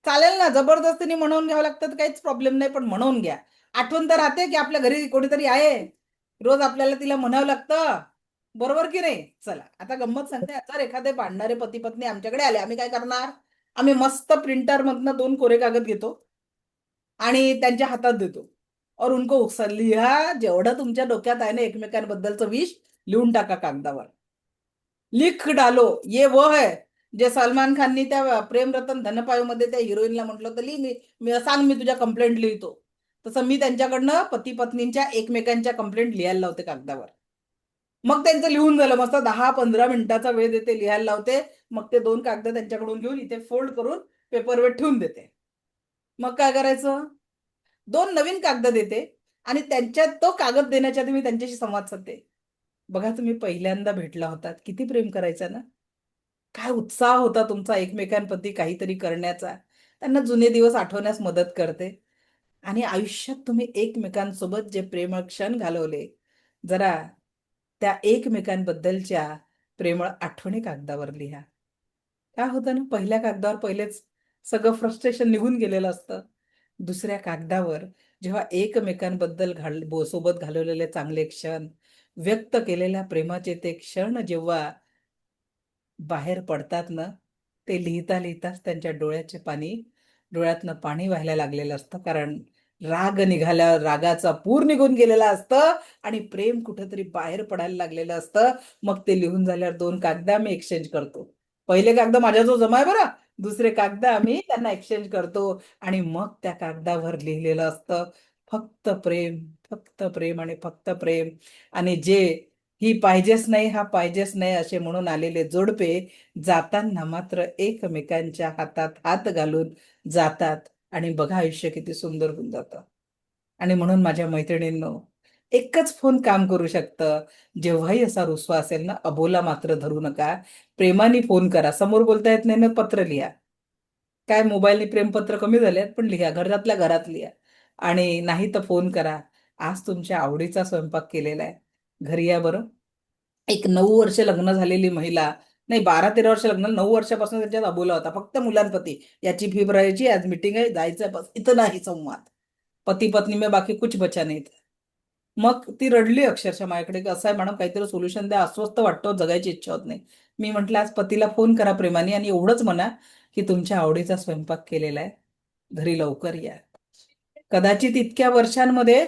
चालेल ना, जबरदस्तीने म्हणवून घ्यावं लागतं तर काहीच प्रॉब्लेम नाही, पण म्हणवून घ्या. आठवण तर राहते की आपल्या घरी कोणीतरी आहे, रोज आपल्याला तिला म्हणावं लागतं, बरोबर की नाही? चला आता गंमत सांगते. जर एखादे भांडणारे पती पत्नी आमच्याकडे आले, आम्ही काय करणार? आम्ही मस्त प्रिंटर मधनं 2 कोरे कागद घेतो आणि त्यांच्या हातात देतो. और उनको लिहा, जेवढं तुमच्या डोक्यात आहे ना एकमेकांबद्दलचं विष, लिहून टाका कागदावर. लिख डालो, ये वो है जे सलमान खाननी त्या प्रेम रतन धनपायो मध्ये त्या हिरोईनला म्हटलं होतं, लिह सांग मी तुझ्या कंप्लेंट लिहितो. तसं मी त्यांच्याकडनं पती पत्नींच्या एकमेकांच्या कंप्लेंट लिहायला लावते कागदावर. मग त्यांचं लिहून झालं, मस्त 10-15 मिनिटाचा वेळ देते, लिहायला लावते. मग ते 2 कागद त्यांच्याकडून घेऊन इथे फोल्ड करून पेपरवर ठेवून देते. मग काय करायचं? 2 नवीन कागद देते आणि त्यांच्यात तो कागद देण्याच्या आधी मी त्यांच्याशी संवाद साधते. बघा तुम्ही पहिल्यांदा भेटला होतात, किती प्रेम करायचा ना, काय उत्साह होता तुमचा एकमेकांप्रती काहीतरी करण्याचा. त्यांना जुने दिवस आठवण्यास मदत करते. आणि आयुष्यात तुम्ही एकमेकांसोबत जे प्रेमळ क्षण घालवले, जरा त्या एकमेकांबद्दलच्या प्रेमळ आठवणी कागदावर लिहा. काय होतं ना, पहिल्या कागदावर पहिलेच सगळं फ्रस्ट्रेशन निघून गेलेलं असतं. दुसऱ्या कागदावर जेव्हा एकमेकांबद्दल सोबत घालवलेले चांगले क्षण, व्यक्त केलेल्या प्रेमाचे ते क्षण जेव्हा बाहेर पडतात ना, ते लिहिता लिहिताच त्यांच्या डोळ्यातनं पाणी व्हायला लागलेलं असतं. कारण राग निघाल्या, रागाचा पूर निघून गेलेला असतं आणि प्रेम कुठेतरी बाहेर पडायला लागलेलं असतं. मग ते लिहून झाल्यावर 2 कागद आम्ही एक्सचेंज करतो. पहिले कागद माझ्याजवळ जमा आहे बरं, दुसरे कागद आम्ही त्यांना एक्सचेंज करतो आणि मग त्या कागदावर लिहिलेलं असतं फक्त प्रेम, फक्त प्रेम आणि फक्त प्रेम. आणि जे ही पाहिजेच नाही, हा पाहिजेच नाही असे म्हणून आलेले जोडपे जाताना मात्र एकमेकांच्या हातात हात घालून जातात आणि बघा आयुष्य किती सुंदर होऊन जातं. आणि म्हणून माझ्या मैत्रिणींनो, एकच फोन काम करू शकतं. जेव्हाही असा रुसवा असेल ना, अबोला मात्र धरू नका. प्रेमाने फोन करा. समोर बोलता येत नाही ना, पत्र लिहा. काय मोबाईलने प्रेमपत्र कमी झाले आहेत, पण लिहा, घरातल्या घरात लिहा. आणि नाही तर फोन करा. आज तुमच्या आवडीचा स्वयंपाक केलेला आहे, घरी या बरं. एक 9 वर्ष लग्न झालेली महिला, नाही 12-13 वर्ष लग्न, 9 वर्षापासून त्यांच्यात अबोला होता, फक्त मुलांप्रती. याची फी भरायची, आज मीटिंग आहे, जायचं बस, इथं नाही संवाद. पती पत्नी में बाकी कुछ बचा नाही. मग ती रडली अक्षरशः माझ्याकडे, की असं आहे मॅडम, काहीतरी सोल्युशन द्या, अस्वस्थ वाटतं, जगायची इच्छा होत नाही. मी म्हटलं आज पतीला फोन करा प्रेमाने आणि एवढंच म्हणा की तुमच्या आवडीचा स्वयंपाक केलेला आहे, घरी लवकर या. कदाचित इतक्या वर्षांमध्ये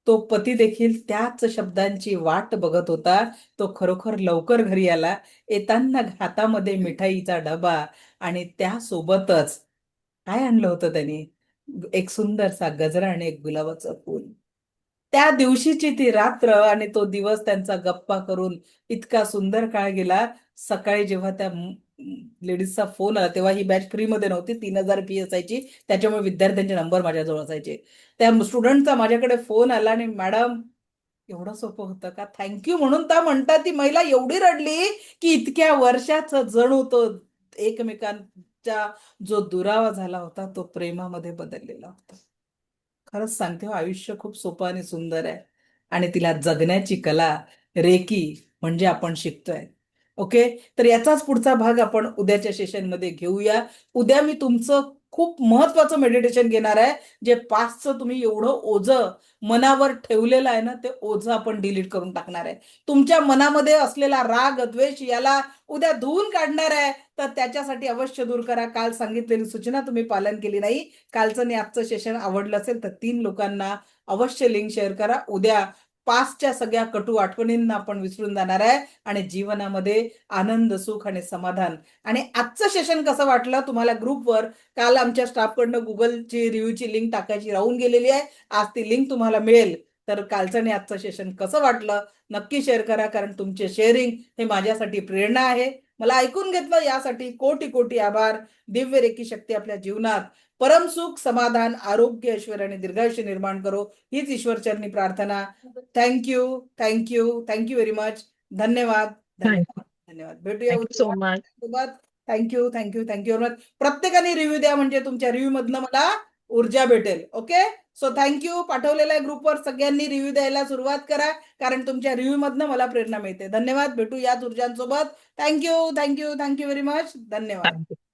तो पती देखील त्याच शब्दांची वाट बघत होता. तो खरोखर लवकर घरी आला. येताना हातामध्ये मिठाईचा डबा आणि त्यासोबतच काय आणलं होतं त्यांनी? एक सुंदरसा गजरा आणि एक गुलाबाचं फूल. त्या दिवशीची ती रात्र आणि तो दिवस त्यांचा गप्पा करून इतका सुंदर काळ गेला. सकाळी जेव्हा त्या लेडीजचा फोन आला, तेव्हा ही बॅच फ्रीमध्ये नव्हती, 3,000 फी असायची, त्याच्यामुळे विद्यार्थ्यांचे नंबर माझ्याजवळ असायचे. त्या स्टुडंटचा माझ्याकडे फोन आला आणि मॅडम, एवढं सोपं होतं का? थँक्यू म्हणून त्या म्हणतात, ती महिला एवढी रडली की इतक्या वर्षाचं जणू तो एकमेकांचा जो दुरावा झाला होता तो प्रेमामध्ये बदललेला होता. खरंच सांगते हो, आयुष्य खूप सोपं आणि सुंदर आहे आणि तिला जगण्याची कला रेकी म्हणजे आपण शिकतोय. ओके, तर याचाच पुढचा भाग आपण उद्याच्या सेशनमध्ये घेऊया. उद्या मी तुमचं खूप महत्वाचं मेडिटेशन घेणार आहे, जे पास्टचं तुम्ही एवढं ओझं मनावर ठेवलेलं आहे ना, ते ओझं आपण डिलीट करून टाकणार आहे. तुमच्या मनामध्ये असलेला राग द्वेष याला उद्या धुवून काढणार आहे. तर त्याच्यासाठी अवश्य दूर करा. काल सांगितलेली सूचना तुम्ही पालन केली नाही, कालचं आणि आजचं सेशन आवडलं असेल तर 3 लोकांना अवश्य लिंक शेअर करा. उद्या पास्टच्या सगळ्या कटू आठवणींना आपण विसरून जाणार आहे आणि जीवनामध्ये आनंद, सुख आणि समाधान. आणि आजचं सेशन कसं वाटलं तुम्हाला ग्रुपवर, काल आमच्या स्टाफकडनं गुगलची रिव्ह्यूची लिंक टाकायची राहून गेलेली आहे, आज ती लिंक तुम्हाला मिळेल. तर कालचं आणि आजचं सेशन कसं वाटलं नक्की शेअर करा, कारण तुमचे शेअरिंग हे माझ्यासाठी प्रेरणा आहे. मला ऐकून घेतलं यासाठी कोटी कोटी आभार. दिव्य रेकी शक्ती आपल्या जीवनात परम सुख, समाधान, आरोग्य, ऐश्वर्य आणि दीर्घायुष्य निर्माण करो, हीच ईश्वरचरणी प्रार्थना. Thank you, thank you, thank you very much. धन्यवाद, धन्यवाद, धन्यवाद. भेटूया थँक्यू सो मच. सोबत. Thank you, thank you, thank you very much. प्रत्येकाने रिव्ह्यू द्या, म्हणजे तुमच्या रिव्ह्यू मधनं मला ऊर्जा भेटेल. Okay, so thank you. पाठवलेल्या ग्रुपवर सगळ्यांनी रिव्ह्यू द्यायला सुरुवात करा, कारण तुमच्या रिव्ह्यू मधनं मला प्रेरणा मिळते. धन्यवाद. भेटू याच ऊर्जांसोबत. Thank you, thank you, thank you very much. धन्यवाद.